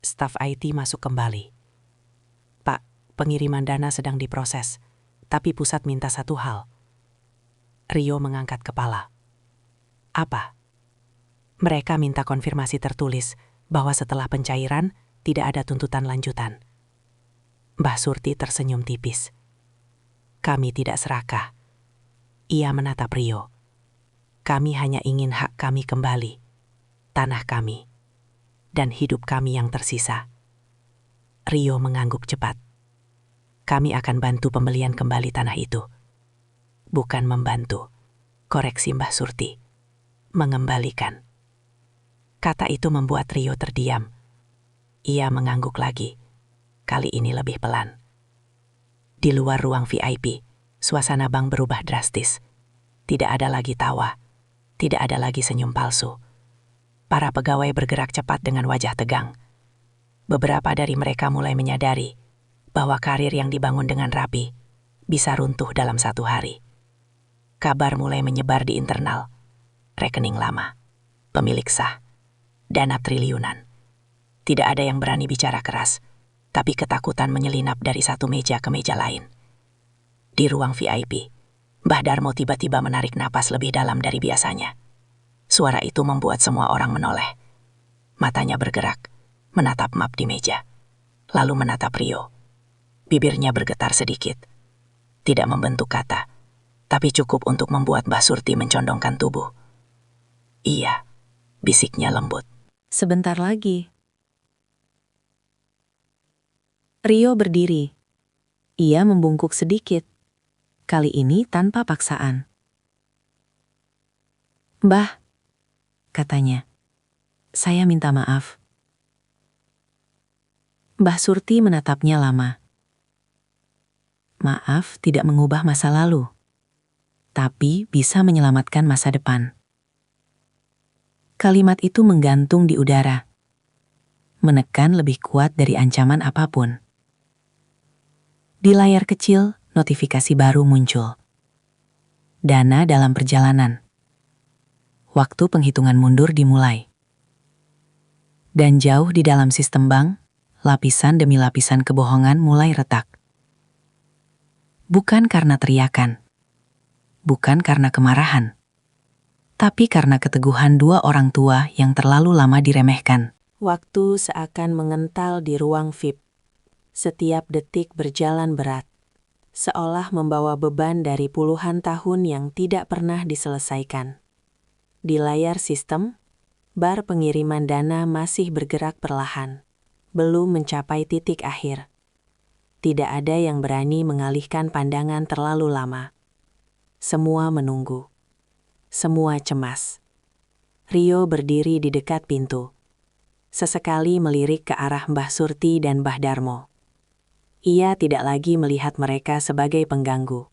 Staf IT masuk kembali. Pak, pengiriman dana sedang diproses, tapi pusat minta satu hal. Rio mengangkat kepala. Apa? Mereka minta konfirmasi tertulis bahwa setelah pencairan tidak ada tuntutan lanjutan. Mbah Surti tersenyum tipis. Kami tidak serakah. Ia menatap Rio. Kami hanya ingin hak kami kembali, tanah kami, dan hidup kami yang tersisa. Rio mengangguk cepat. Kami akan bantu pembelian kembali tanah itu. Bukan membantu, koreksi Mbah Surti. Mengembalikan. Kata itu membuat Rio terdiam. Ia mengangguk lagi. Kali ini lebih pelan. Di luar ruang VIP, suasana bank berubah drastis. Tidak ada lagi tawa. Tidak ada lagi senyum palsu. Para pegawai bergerak cepat dengan wajah tegang. Beberapa dari mereka mulai menyadari bahwa karir yang dibangun dengan rapi bisa runtuh dalam satu hari. Kabar mulai menyebar di internal. Rekening lama, pemilik sah, dana triliunan. Tidak ada yang berani bicara keras, tapi ketakutan menyelinap dari satu meja ke meja lain. Di ruang VIP, Mbah Darmo tiba-tiba menarik napas lebih dalam dari biasanya. Suara itu membuat semua orang menoleh. Matanya bergerak, menatap map di meja, lalu menatap Rio. Bibirnya bergetar sedikit. Tidak membentuk kata, tapi cukup untuk membuat Mbah Surti mencondongkan tubuh. Iya, bisiknya lembut. Sebentar lagi. Rio berdiri. Ia membungkuk sedikit. Kali ini tanpa paksaan. Mbah, katanya. Saya minta maaf. Mbah Surti menatapnya lama. Maaf tidak mengubah masa lalu, tapi bisa menyelamatkan masa depan. Kalimat itu menggantung di udara, menekan lebih kuat dari ancaman apapun. Di layar kecil, notifikasi baru muncul. Dana dalam perjalanan. Waktu penghitungan mundur dimulai. Dan jauh di dalam sistem bank, lapisan demi lapisan kebohongan mulai retak. Bukan karena teriakan, bukan karena kemarahan, tapi karena keteguhan dua orang tua yang terlalu lama diremehkan. Waktu seakan mengental di ruang VIP. Setiap detik berjalan berat, seolah membawa beban dari puluhan tahun yang tidak pernah diselesaikan. Di layar sistem, bar pengiriman dana masih bergerak perlahan, belum mencapai titik akhir. Tidak ada yang berani mengalihkan pandangan terlalu lama. Semua menunggu. Semua cemas. Rio berdiri di dekat pintu. Sesekali melirik ke arah Mbah Surti dan Mbah Darmo. Ia tidak lagi melihat mereka sebagai pengganggu.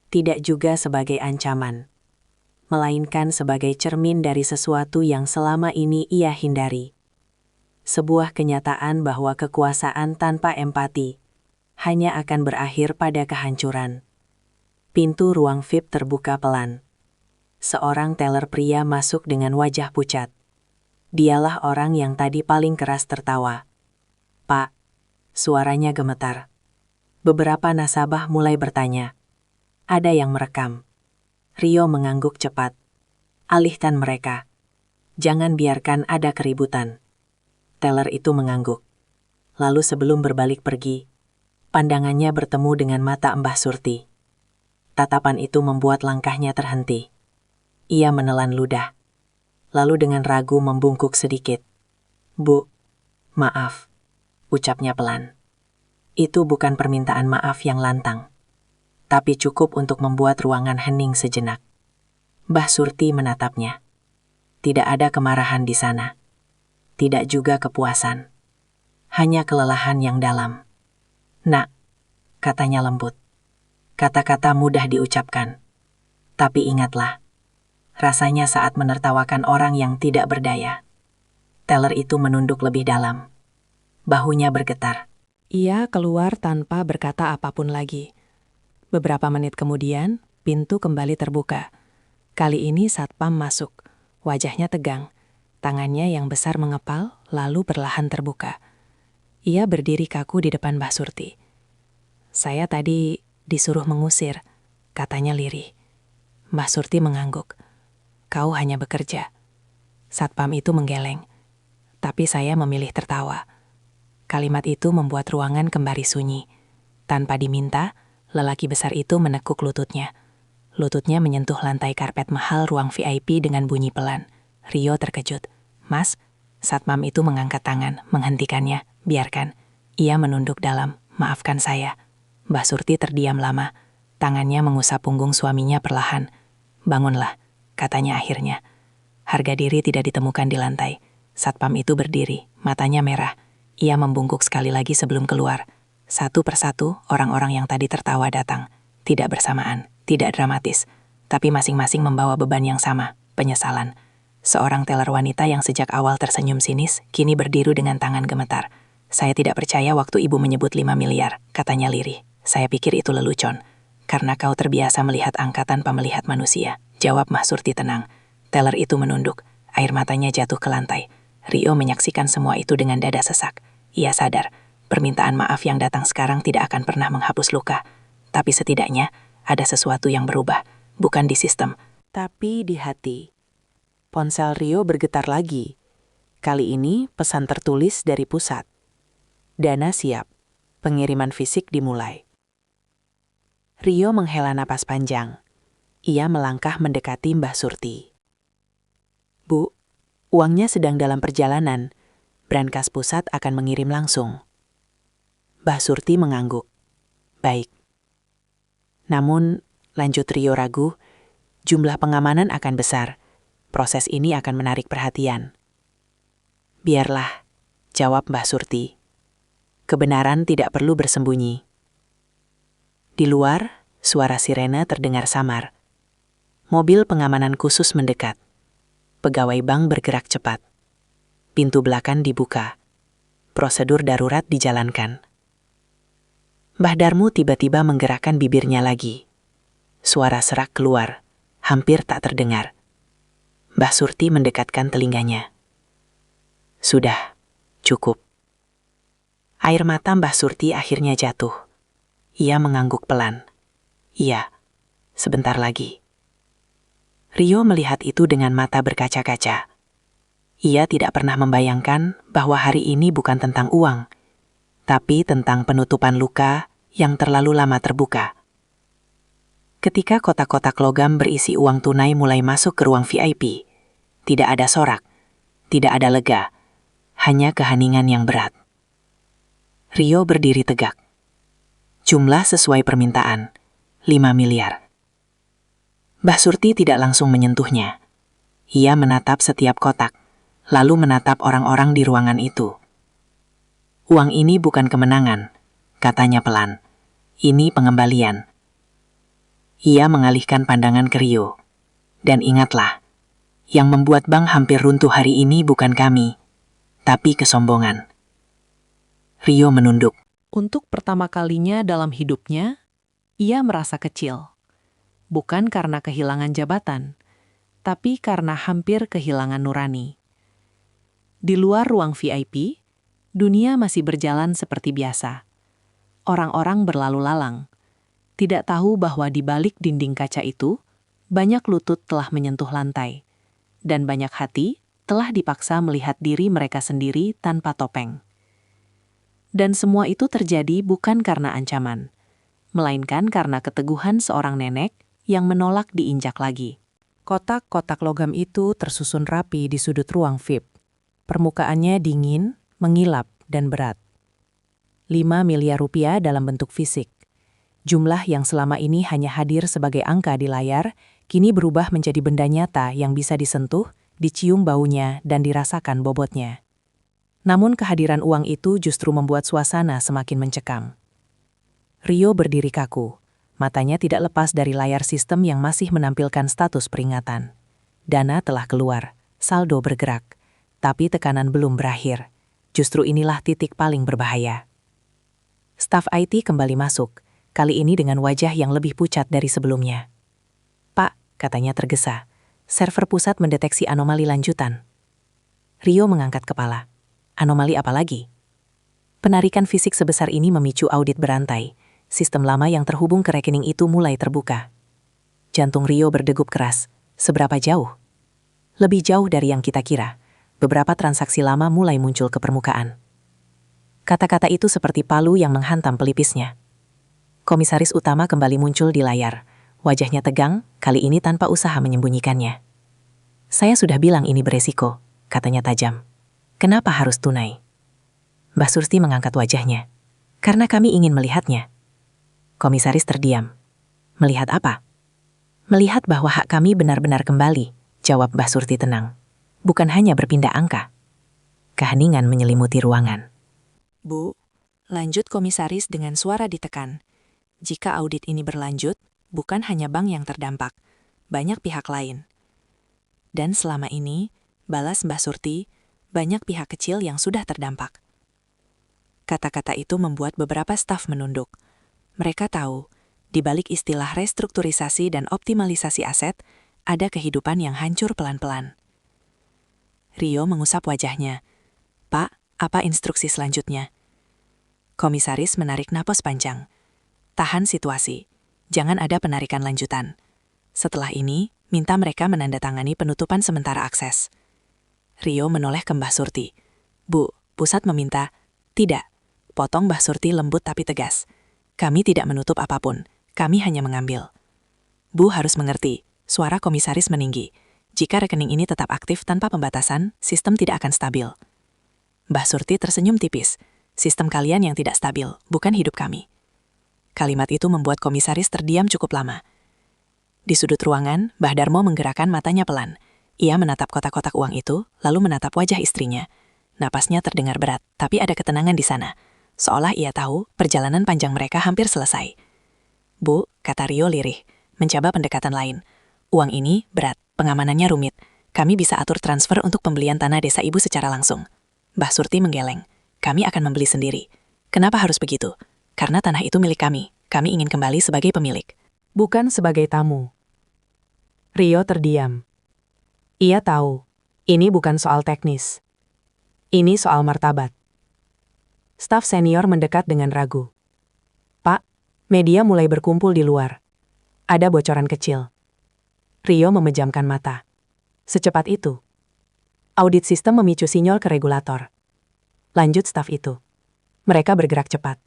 Tidak juga sebagai ancaman. Melainkan sebagai cermin dari sesuatu yang selama ini ia hindari. Sebuah kenyataan bahwa kekuasaan tanpa empati hanya akan berakhir pada kehancuran. Pintu ruang VIP terbuka pelan. Seorang teller pria masuk dengan wajah pucat. Dialah orang yang tadi paling keras tertawa. Pak, suaranya gemetar. Beberapa nasabah mulai bertanya. Ada yang merekam. Rio mengangguk cepat. Alihkan mereka. Jangan biarkan ada keributan. Teller itu mengangguk. Lalu sebelum berbalik pergi, pandangannya bertemu dengan mata Mbah Surti. Tatapan itu membuat langkahnya terhenti. Ia menelan ludah. Lalu dengan ragu membungkuk sedikit. Bu, maaf, ucapnya pelan. Itu bukan permintaan maaf yang lantang, tapi cukup untuk membuat ruangan hening sejenak. Mbah Surti menatapnya. Tidak ada kemarahan di sana. tidak juga kepuasan. Hanya kelelahan yang dalam. "Nak," katanya lembut. Kata-kata mudah diucapkan. Tapi ingatlah, rasanya saat menertawakan orang yang tidak berdaya. Teller itu menunduk lebih dalam. Bahunya bergetar. Ia keluar tanpa berkata apapun lagi. Beberapa menit kemudian, pintu kembali terbuka. Kali ini satpam masuk. Wajahnya tegang. Tangannya yang besar mengepal, lalu perlahan terbuka. Ia berdiri kaku di depan Mbah Surti. "Saya tadi disuruh mengusir," katanya lirih. Mbah Surti mengangguk. "Kau hanya bekerja." Satpam itu menggeleng. Tapi saya memilih tertawa. Kalimat itu membuat ruangan kembali sunyi. Tanpa diminta, lelaki besar itu menekuk lututnya. Lututnya menyentuh lantai karpet mahal ruang VIP dengan bunyi pelan. Rio terkejut. "Mas," satpam itu mengangkat tangan, menghentikannya. "Biarkan." Ia menunduk dalam. "Maafkan saya." Mbah Surti terdiam lama. Tangannya mengusap punggung suaminya perlahan. "Bangunlah," katanya akhirnya. Harga diri tidak ditemukan di lantai. Satpam itu berdiri, matanya merah. Ia membungkuk sekali lagi sebelum keluar. Satu persatu, orang-orang yang tadi tertawa datang. Tidak bersamaan, tidak dramatis. Tapi masing-masing membawa beban yang sama, penyesalan. Seorang teller wanita yang sejak awal tersenyum sinis, kini berdiri dengan tangan gemetar. "Saya tidak percaya waktu ibu menyebut 5 miliar, katanya lirih. "Saya pikir itu lelucon. Karena kau terbiasa melihat angka tanpa melihat manusia," jawab Mbah Surti tenang. Teller itu menunduk, air matanya jatuh ke lantai. Rio menyaksikan semua itu dengan dada sesak. Ia sadar, permintaan maaf yang datang sekarang tidak akan pernah menghapus luka. Tapi setidaknya, ada sesuatu yang berubah, bukan di sistem. Tapi di hati. Ponsel Rio bergetar lagi. Kali ini pesan tertulis dari pusat. Dana siap. Pengiriman fisik dimulai. Rio menghela napas panjang. Ia melangkah mendekati Mbah Surti. "Bu, uangnya sedang dalam perjalanan. Brankas pusat akan mengirim langsung." Mbah Surti mengangguk. "Baik." Namun, lanjut Rio ragu, jumlah pengamanan akan besar. Proses ini akan menarik perhatian. "Biarlah," jawab Mbah Surti. Kebenaran tidak perlu bersembunyi. Di luar, suara sirene terdengar samar. Mobil pengamanan khusus mendekat. Pegawai bank bergerak cepat. Pintu belakang dibuka. Prosedur darurat dijalankan. Mbah Darmu tiba-tiba menggerakkan bibirnya lagi. Suara serak keluar, hampir tak terdengar. Mbah Surti mendekatkan telinganya. "Sudah, cukup." Air mata Mbah Surti akhirnya jatuh. Ia mengangguk pelan. "Iya, sebentar lagi." Rio melihat itu dengan mata berkaca-kaca. Ia tidak pernah membayangkan bahwa hari ini bukan tentang uang, tapi tentang penutupan luka yang terlalu lama terbuka. Ketika kotak-kotak logam berisi uang tunai mulai masuk ke ruang VIP, tidak ada sorak, tidak ada lega, hanya keheningan yang berat. Rio berdiri tegak. Jumlah sesuai permintaan, 5 miliar. Mbah Surti tidak langsung menyentuhnya. Ia menatap setiap kotak, lalu menatap orang-orang di ruangan itu. "Uang ini bukan kemenangan," katanya pelan. "Ini pengembalian." Ia mengalihkan pandangan ke Rio. "Dan ingatlah, yang membuat bank hampir runtuh hari ini bukan kami, tapi kesombongan." Rio menunduk. Untuk pertama kalinya dalam hidupnya, ia merasa kecil. Bukan karena kehilangan jabatan, tapi karena hampir kehilangan nurani. Di luar ruang VIP, dunia masih berjalan seperti biasa. Orang-orang berlalu lalang, tidak tahu bahwa di balik dinding kaca itu, banyak lutut telah menyentuh lantai, dan banyak hati telah dipaksa melihat diri mereka sendiri tanpa topeng. Dan semua itu terjadi bukan karena ancaman, melainkan karena keteguhan seorang nenek yang menolak diinjak lagi. Kotak-kotak logam itu tersusun rapi di sudut ruang VIP. Permukaannya dingin, mengilap, dan berat. 5 miliar rupiah dalam bentuk fisik. Jumlah yang selama ini hanya hadir sebagai angka di layar, kini berubah menjadi benda nyata yang bisa disentuh, dicium baunya, dan dirasakan bobotnya. Namun kehadiran uang itu justru membuat suasana semakin mencekam. Rio berdiri kaku, matanya tidak lepas dari layar sistem yang masih menampilkan status peringatan. Dana telah keluar, saldo bergerak, tapi tekanan belum berakhir. Justru inilah titik paling berbahaya. Staf IT kembali masuk, kali ini dengan wajah yang lebih pucat dari sebelumnya. "Pak," katanya tergesa, "server pusat mendeteksi anomali lanjutan." Rio mengangkat kepala. Anomali apa lagi? Penarikan fisik sebesar ini memicu audit berantai. Sistem lama yang terhubung ke rekening itu mulai terbuka. Jantung Rio berdegup keras. Seberapa jauh? Lebih jauh dari yang kita kira. Beberapa transaksi lama mulai muncul ke permukaan. Kata-kata itu seperti palu yang menghantam pelipisnya. Komisaris utama kembali muncul di layar. Wajahnya tegang, kali ini tanpa usaha menyembunyikannya. "Saya sudah bilang ini beresiko," katanya tajam. "Kenapa harus tunai?" Mbah Surti mengangkat wajahnya. "Karena kami ingin melihatnya." Komisaris terdiam. "Melihat apa?" "Melihat bahwa hak kami benar-benar kembali," jawab Mbah Surti tenang. "Bukan hanya berpindah angka." Keheningan menyelimuti ruangan. Bu, lanjut komisaris dengan suara ditekan. Jika audit ini berlanjut, bukan hanya bank yang terdampak, banyak pihak lain. Dan selama ini, balas Mbah Surti, banyak pihak kecil yang sudah terdampak. Kata-kata itu membuat beberapa staf menunduk. Mereka tahu, di balik istilah restrukturisasi dan optimalisasi aset, ada kehidupan yang hancur pelan-pelan. Rio mengusap wajahnya. "Pak, apa instruksi selanjutnya?" Komisaris menarik napas panjang. "Tahan situasi. Jangan ada penarikan lanjutan. Setelah ini, minta mereka menandatangani penutupan sementara akses." Rio menoleh ke Mbah Surti. "Bu, pusat meminta..." "Tidak." Potong Mbah Surti lembut tapi tegas. "Kami tidak menutup apapun. Kami hanya mengambil." "Bu harus mengerti." Suara komisaris meninggi. "Jika rekening ini tetap aktif tanpa pembatasan, sistem tidak akan stabil." Mbah Surti tersenyum tipis. "Sistem kalian yang tidak stabil, bukan hidup kami." Kalimat itu membuat komisaris terdiam cukup lama. Di sudut ruangan, Mbah Darmo menggerakkan matanya pelan. Ia menatap kotak-kotak uang itu, lalu menatap wajah istrinya. Napasnya terdengar berat, tapi ada ketenangan di sana. Seolah ia tahu perjalanan panjang mereka hampir selesai. "Bu," kata Rio lirih, mencoba pendekatan lain. "Uang ini berat, pengamanannya rumit. Kami bisa atur transfer untuk pembelian tanah desa ibu secara langsung." Mbah Surti menggeleng. "Kami akan membeli sendiri." "Kenapa harus begitu?" "Karena tanah itu milik kami. Kami ingin kembali sebagai pemilik." Bukan sebagai tamu. Rio terdiam. Ia tahu, ini bukan soal teknis. Ini soal martabat. Staf senior mendekat dengan ragu. "Pak, media mulai berkumpul di luar. Ada bocoran kecil." Rio memejamkan mata. Secepat itu. Audit sistem memicu sinyal ke regulator. Lanjut staf itu. Mereka bergerak cepat.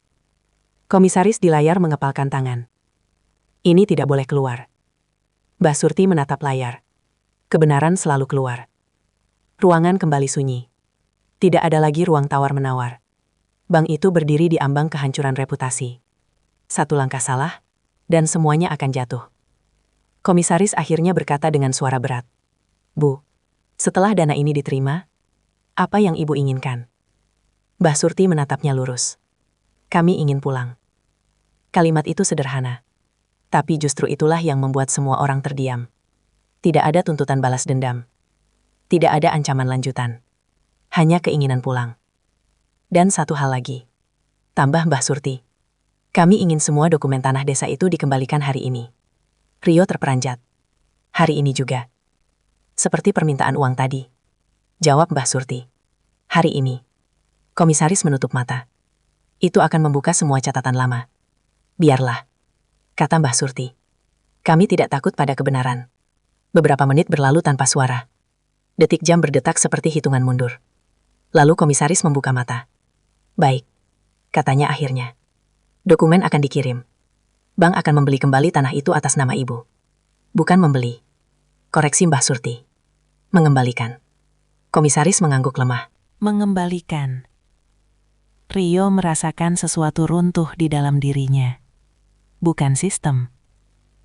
Komisaris di layar mengepalkan tangan. Ini tidak boleh keluar. Mbah Surti menatap layar. Kebenaran selalu keluar. Ruangan kembali sunyi. Tidak ada lagi ruang tawar-menawar. Bank itu berdiri di ambang kehancuran reputasi. Satu langkah salah, dan semuanya akan jatuh. Komisaris akhirnya berkata dengan suara berat. "Bu, setelah dana ini diterima, apa yang Ibu inginkan?" Mbah Surti menatapnya lurus. "Kami ingin pulang." Kalimat itu sederhana. Tapi justru itulah yang membuat semua orang terdiam. Tidak ada tuntutan balas dendam. Tidak ada ancaman lanjutan. Hanya keinginan pulang. Dan satu hal lagi. Tambah Mbah Surti. "Kami ingin semua dokumen tanah desa itu dikembalikan hari ini." Rio terperanjat. "Hari ini juga." "Seperti permintaan uang tadi." Jawab Mbah Surti. "Hari ini." Komisaris menutup mata. "Itu akan membuka semua catatan lama." "Biarlah," kata Mbah Surti. "Kami tidak takut pada kebenaran." Beberapa menit berlalu tanpa suara. Detik jam berdetak seperti hitungan mundur. Lalu komisaris membuka mata. "Baik," katanya akhirnya. "Dokumen akan dikirim. Bank akan membeli kembali tanah itu atas nama Ibu." "Bukan membeli," koreksi Mbah Surti. "Mengembalikan." Komisaris mengangguk lemah. Mengembalikan. Rio merasakan sesuatu runtuh di dalam dirinya. Bukan sistem,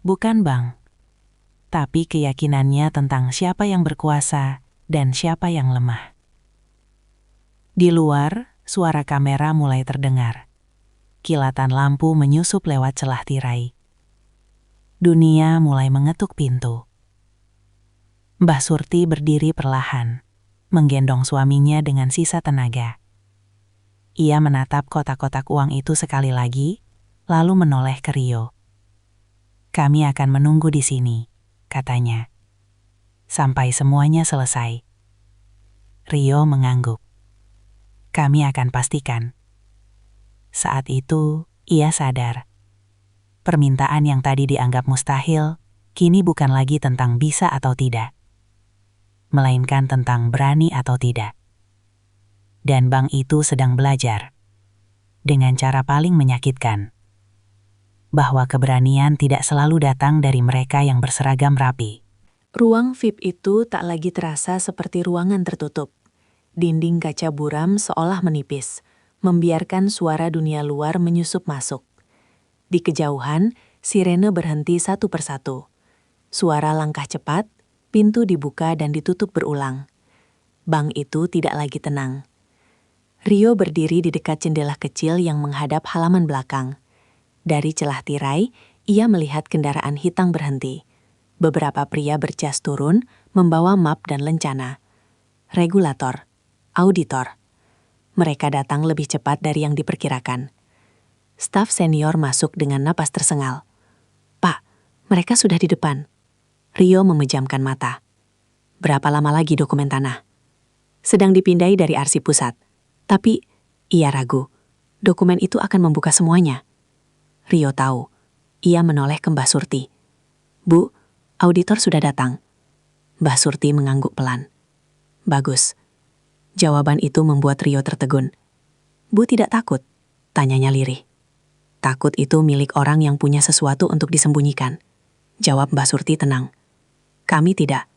bukan bank, tapi keyakinannya tentang siapa yang berkuasa dan siapa yang lemah. Di luar, suara kamera mulai terdengar. Kilatan lampu menyusup lewat celah tirai. Dunia mulai mengetuk pintu. Mbah Surti berdiri perlahan, menggendong suaminya dengan sisa tenaga. Ia menatap kotak-kotak uang itu sekali lagi, lalu menoleh ke Rio. "Kami akan menunggu di sini," katanya, "sampai semuanya selesai." Rio mengangguk. "Kami akan pastikan." Saat itu, ia sadar. Permintaan yang tadi dianggap mustahil, kini bukan lagi tentang bisa atau tidak, melainkan tentang berani atau tidak. Dan bank itu sedang belajar, dengan cara paling menyakitkan, bahwa keberanian tidak selalu datang dari mereka yang berseragam rapi. Ruang VIP itu tak lagi terasa seperti ruangan tertutup. Dinding kaca buram seolah menipis, membiarkan suara dunia luar menyusup masuk. Di kejauhan, sirene berhenti satu persatu. Suara langkah cepat, pintu dibuka dan ditutup berulang. Bank itu tidak lagi tenang. Rio berdiri di dekat jendela kecil yang menghadap halaman belakang. Dari celah tirai, ia melihat kendaraan hitam berhenti. Beberapa pria berjas turun, membawa map dan lencana. Regulator, auditor. Mereka datang lebih cepat dari yang diperkirakan. Staf senior masuk dengan napas tersengal. "Pak, mereka sudah di depan." Rio memejamkan mata. "Berapa lama lagi dokumen tanah?" "Sedang dipindai dari arsip pusat. Tapi," ia ragu, "dokumen itu akan membuka semuanya." Rio tahu. Ia menoleh ke Mbah Surti. "Bu, auditor sudah datang." Mbah Surti mengangguk pelan. "Bagus." Jawaban itu membuat Rio tertegun. "Bu tidak takut?" tanyanya lirih. "Takut itu milik orang yang punya sesuatu untuk disembunyikan," jawab Mbah Surti tenang. "Kami tidak."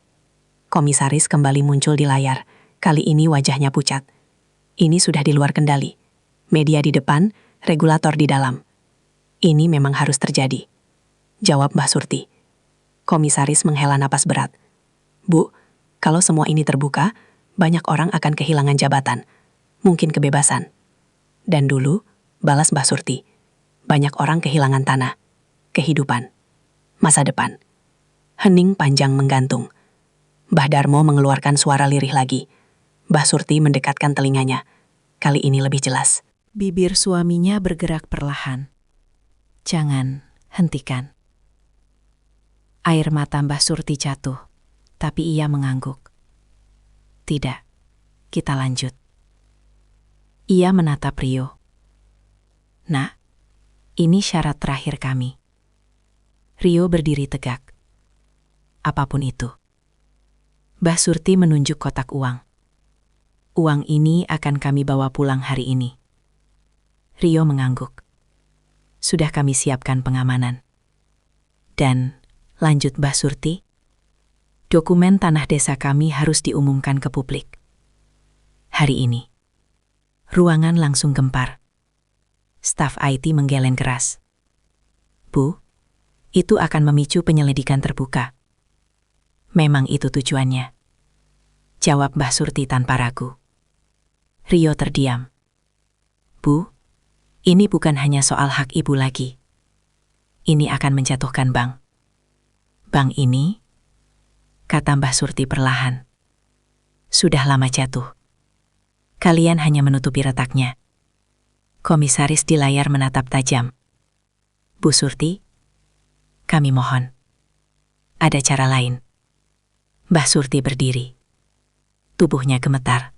Komisaris kembali muncul di layar. Kali ini wajahnya pucat. "Ini sudah di luar kendali. Media di depan, regulator di dalam. Ini memang harus terjadi," jawab Mbah Surti. Komisaris menghela napas berat. "Bu, kalau semua ini terbuka, banyak orang akan kehilangan jabatan, mungkin kebebasan. Dan dulu," balas Mbah Surti, "banyak orang kehilangan tanah, kehidupan, masa depan." Hening panjang menggantung. Mbah Darmo mengeluarkan suara lirih lagi. Mbah Surti mendekatkan telinganya. Kali ini lebih jelas. Bibir suaminya bergerak perlahan. "Jangan, hentikan." Air mata Mbah Surti jatuh, tapi ia mengangguk. "Tidak, kita lanjut." Ia menatap Rio. "Nak, ini syarat terakhir kami." Rio berdiri tegak. "Apapun itu." Mbah Surti menunjuk kotak uang. "Uang ini akan kami bawa pulang hari ini." Rio mengangguk. "Sudah kami siapkan pengamanan." "Dan," lanjut Mbah Surti, "dokumen tanah desa kami harus diumumkan ke publik. Hari ini." Ruangan langsung gempar. Staf IT menggeleng keras. "Bu, itu akan memicu penyelidikan terbuka." "Memang itu tujuannya," jawab Mbah Surti tanpa ragu. Rio terdiam. "Bu, ini bukan hanya soal hak ibu lagi. Ini akan menjatuhkan bank." "Bank ini," kata Mbah Surti perlahan, "sudah lama jatuh. Kalian hanya menutupi retaknya." Komisaris di layar menatap tajam. "Bu Surti, kami mohon. Ada cara lain." Mbah Surti berdiri. Tubuhnya gemetar.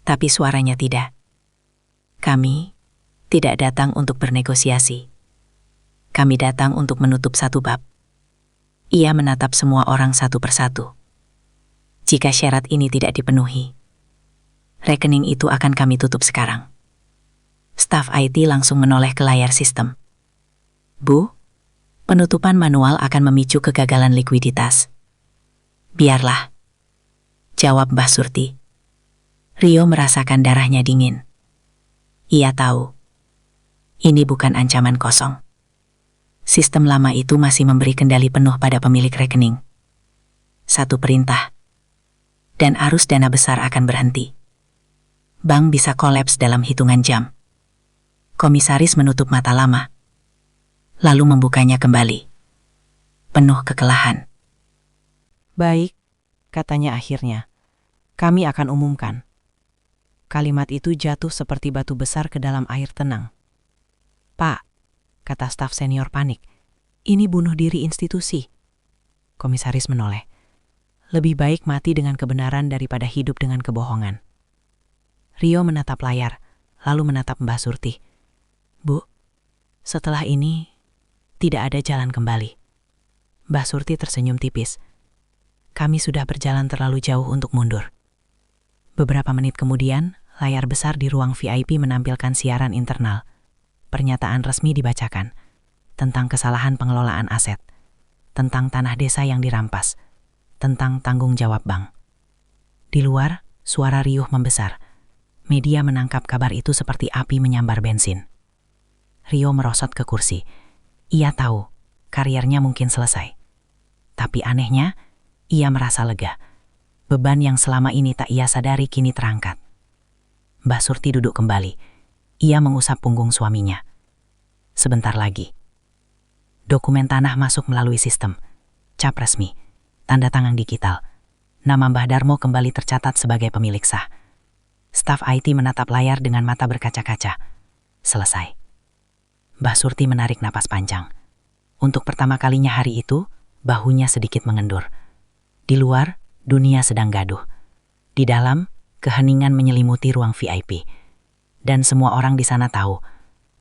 Tapi suaranya tidak. "Kami tidak datang untuk bernegosiasi. Kami datang untuk menutup satu bab." Ia menatap semua orang satu persatu. "Jika syarat ini tidak dipenuhi, rekening itu akan kami tutup sekarang." Staf IT langsung menoleh ke layar sistem. "Bu, penutupan manual akan memicu kegagalan likuiditas." "Biarlah," jawab Mbah Surti. Rio merasakan darahnya dingin. Ia tahu, ini bukan ancaman kosong. Sistem lama itu masih memberi kendali penuh pada pemilik rekening. Satu perintah, dan arus dana besar akan berhenti. Bank bisa kolaps dalam hitungan jam. Komisaris menutup mata lama, lalu membukanya kembali. Penuh kekelahan. Baik, katanya akhirnya. Kami akan umumkan. Kalimat itu jatuh seperti batu besar ke dalam air tenang. Pak, kata staf senior panik, ini bunuh diri institusi. Komisaris menoleh. Lebih baik mati dengan kebenaran daripada hidup dengan kebohongan. Rio menatap layar, lalu menatap Mbak Surti. Bu, setelah ini tidak ada jalan kembali. Mbak Surti tersenyum tipis. Kami sudah berjalan terlalu jauh untuk mundur. Beberapa menit kemudian, layar besar di ruang VIP menampilkan siaran internal. Pernyataan resmi dibacakan tentang kesalahan pengelolaan aset, tentang tanah desa yang dirampas, tentang tanggung jawab bank. Di luar, suara riuh membesar. Media menangkap kabar itu seperti api menyambar bensin. Rio merosot ke kursi. Ia tahu, karirnya mungkin selesai. Tapi anehnya, ia merasa lega. Beban yang selama ini tak ia sadari kini terangkat. Mbak Surti duduk kembali. Ia mengusap punggung suaminya. Sebentar lagi. Dokumen tanah masuk melalui sistem. Cap resmi. Tanda tangan digital. Nama Mbah Darmo kembali tercatat sebagai pemilik sah. Staf IT menatap layar dengan mata berkaca-kaca. Selesai. Mbah Surti menarik napas panjang. Untuk pertama kalinya hari itu, bahunya sedikit mengendur. Di luar, dunia sedang gaduh. Di dalam, keheningan menyelimuti ruang VIP. Dan semua orang di sana tahu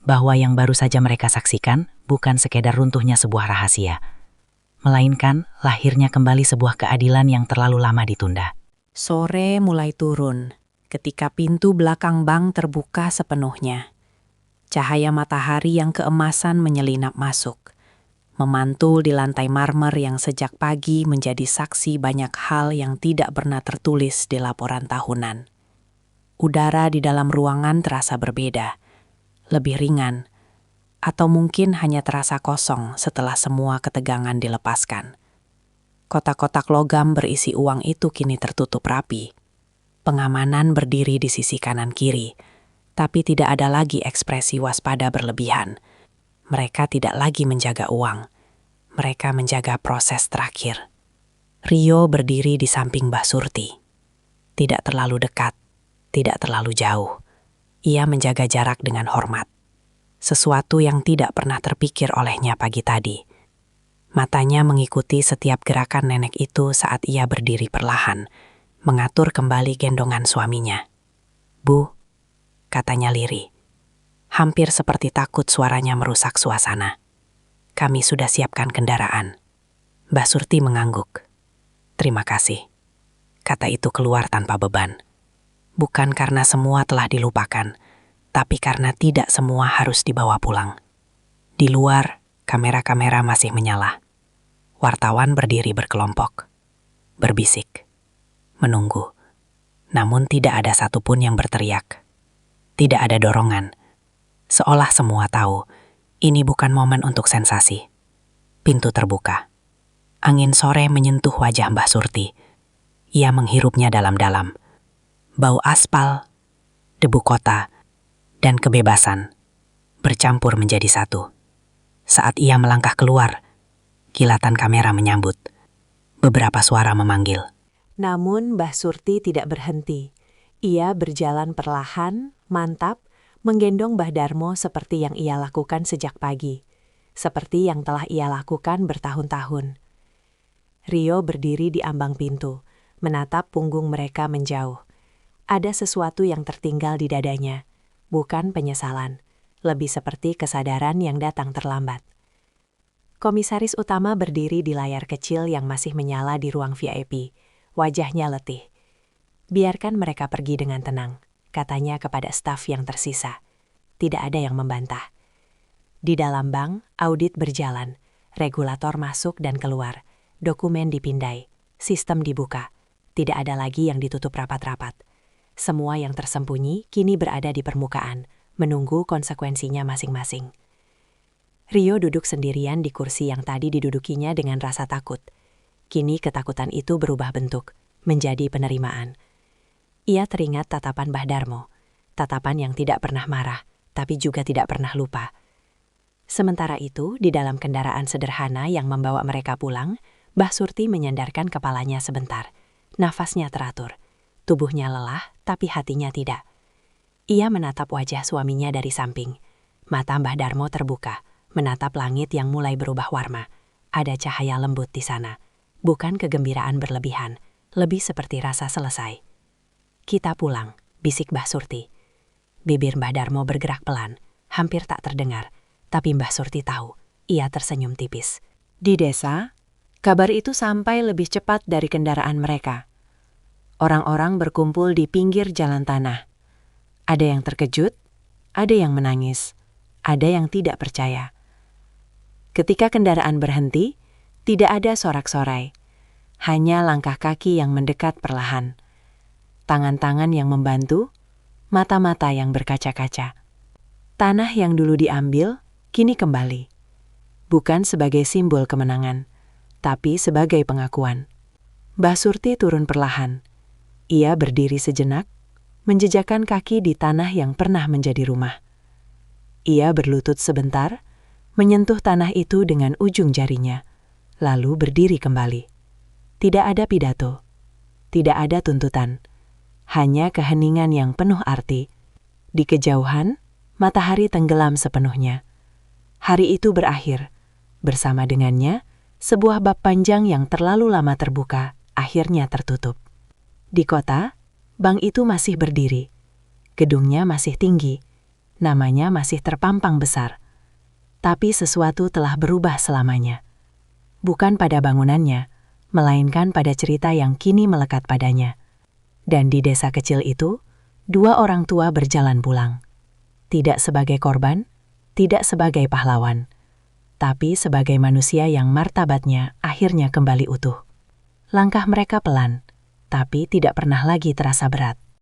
bahwa yang baru saja mereka saksikan bukan sekedar runtuhnya sebuah rahasia, melainkan lahirnya kembali sebuah keadilan yang terlalu lama ditunda. Sore mulai turun ketika pintu belakang bank terbuka sepenuhnya. Cahaya matahari yang keemasan menyelinap masuk, memantul di lantai marmer yang sejak pagi menjadi saksi banyak hal yang tidak pernah tertulis di laporan tahunan. Udara di dalam ruangan terasa berbeda, lebih ringan, atau mungkin hanya terasa kosong setelah semua ketegangan dilepaskan. Kotak-kotak logam berisi uang itu kini tertutup rapi. Pengamanan berdiri di sisi kanan kiri, tapi tidak ada lagi ekspresi waspada berlebihan. Mereka tidak lagi menjaga uang. Mereka menjaga proses terakhir. Rio berdiri di samping Mbah Surti. Tidak terlalu dekat, tidak terlalu jauh. Ia menjaga jarak dengan hormat. Sesuatu yang tidak pernah terpikir olehnya pagi tadi. Matanya mengikuti setiap gerakan nenek itu saat ia berdiri perlahan, mengatur kembali gendongan suaminya. Bu, katanya lirih. Hampir seperti takut suaranya merusak suasana. Kami sudah siapkan kendaraan. Mbah Surti mengangguk. Terima kasih. Kata itu keluar tanpa beban. Bukan karena semua telah dilupakan, tapi karena tidak semua harus dibawa pulang. Di luar, kamera-kamera masih menyala. Wartawan berdiri berkelompok. Berbisik. Menunggu. Namun tidak ada satupun yang berteriak. Tidak ada dorongan. Seolah semua tahu, ini bukan momen untuk sensasi. Pintu terbuka. Angin sore menyentuh wajah Mbah Surti. Ia menghirupnya dalam-dalam. Bau aspal, debu kota, dan kebebasan bercampur menjadi satu. Saat ia melangkah keluar, kilatan kamera menyambut. Beberapa suara memanggil. Namun Mbah Surti tidak berhenti. Ia berjalan perlahan, mantap, menggendong Mbah Darmo seperti yang ia lakukan sejak pagi. Seperti yang telah ia lakukan bertahun-tahun. Rio berdiri di ambang pintu, menatap punggung mereka menjauh. Ada sesuatu yang tertinggal di dadanya, bukan penyesalan, lebih seperti kesadaran yang datang terlambat. Komisaris utama berdiri di layar kecil yang masih menyala di ruang VIP, wajahnya letih. Biarkan mereka pergi dengan tenang, katanya kepada staf yang tersisa. Tidak ada yang membantah. Di dalam bank, audit berjalan, regulator masuk dan keluar, dokumen dipindai, sistem dibuka, tidak ada lagi yang ditutup rapat-rapat. Semua yang tersembunyi kini berada di permukaan, menunggu konsekuensinya masing-masing. Rio duduk sendirian di kursi yang tadi didudukinya dengan rasa takut. Kini ketakutan itu berubah bentuk, menjadi penerimaan. Ia teringat tatapan Mbah Darmo, tatapan yang tidak pernah marah, tapi juga tidak pernah lupa. Sementara itu, di dalam kendaraan sederhana yang membawa mereka pulang, Mbah Surti menyandarkan kepalanya sebentar. Nafasnya teratur, tubuhnya lelah, tapi hatinya tidak. Ia menatap wajah suaminya dari samping. Mata Mbah Darmo terbuka, menatap langit yang mulai berubah warna. Ada cahaya lembut di sana, bukan kegembiraan berlebihan, lebih seperti rasa selesai. "Kita pulang," bisik Mbah Surti. Bibir Mbah Darmo bergerak pelan, hampir tak terdengar, tapi Mbah Surti tahu, ia tersenyum tipis. Di desa, kabar itu sampai lebih cepat dari kendaraan mereka. Orang-orang berkumpul di pinggir jalan tanah. Ada yang terkejut, ada yang menangis, ada yang tidak percaya. Ketika kendaraan berhenti, tidak ada sorak-sorai, hanya langkah kaki yang mendekat perlahan. Tangan-tangan yang membantu, mata-mata yang berkaca-kaca. Tanah yang dulu diambil, kini kembali. Bukan sebagai simbol kemenangan, tapi sebagai pengakuan. Mbah Surti turun perlahan. Ia berdiri sejenak, menjejakkan kaki di tanah yang pernah menjadi rumah. Ia berlutut sebentar, menyentuh tanah itu dengan ujung jarinya, lalu berdiri kembali. Tidak ada pidato, tidak ada tuntutan, hanya keheningan yang penuh arti. Di kejauhan, matahari tenggelam sepenuhnya. Hari itu berakhir. Bersama dengannya, sebuah bab panjang yang terlalu lama terbuka, akhirnya tertutup. Di kota, bank itu masih berdiri. Gedungnya masih tinggi, namanya masih terpampang besar. Tapi sesuatu telah berubah selamanya. Bukan pada bangunannya, melainkan pada cerita yang kini melekat padanya. Dan di desa kecil itu, dua orang tua berjalan pulang. Tidak sebagai korban, tidak sebagai pahlawan, tapi sebagai manusia yang martabatnya akhirnya kembali utuh. Langkah mereka pelan, tapi tidak pernah lagi terasa berat.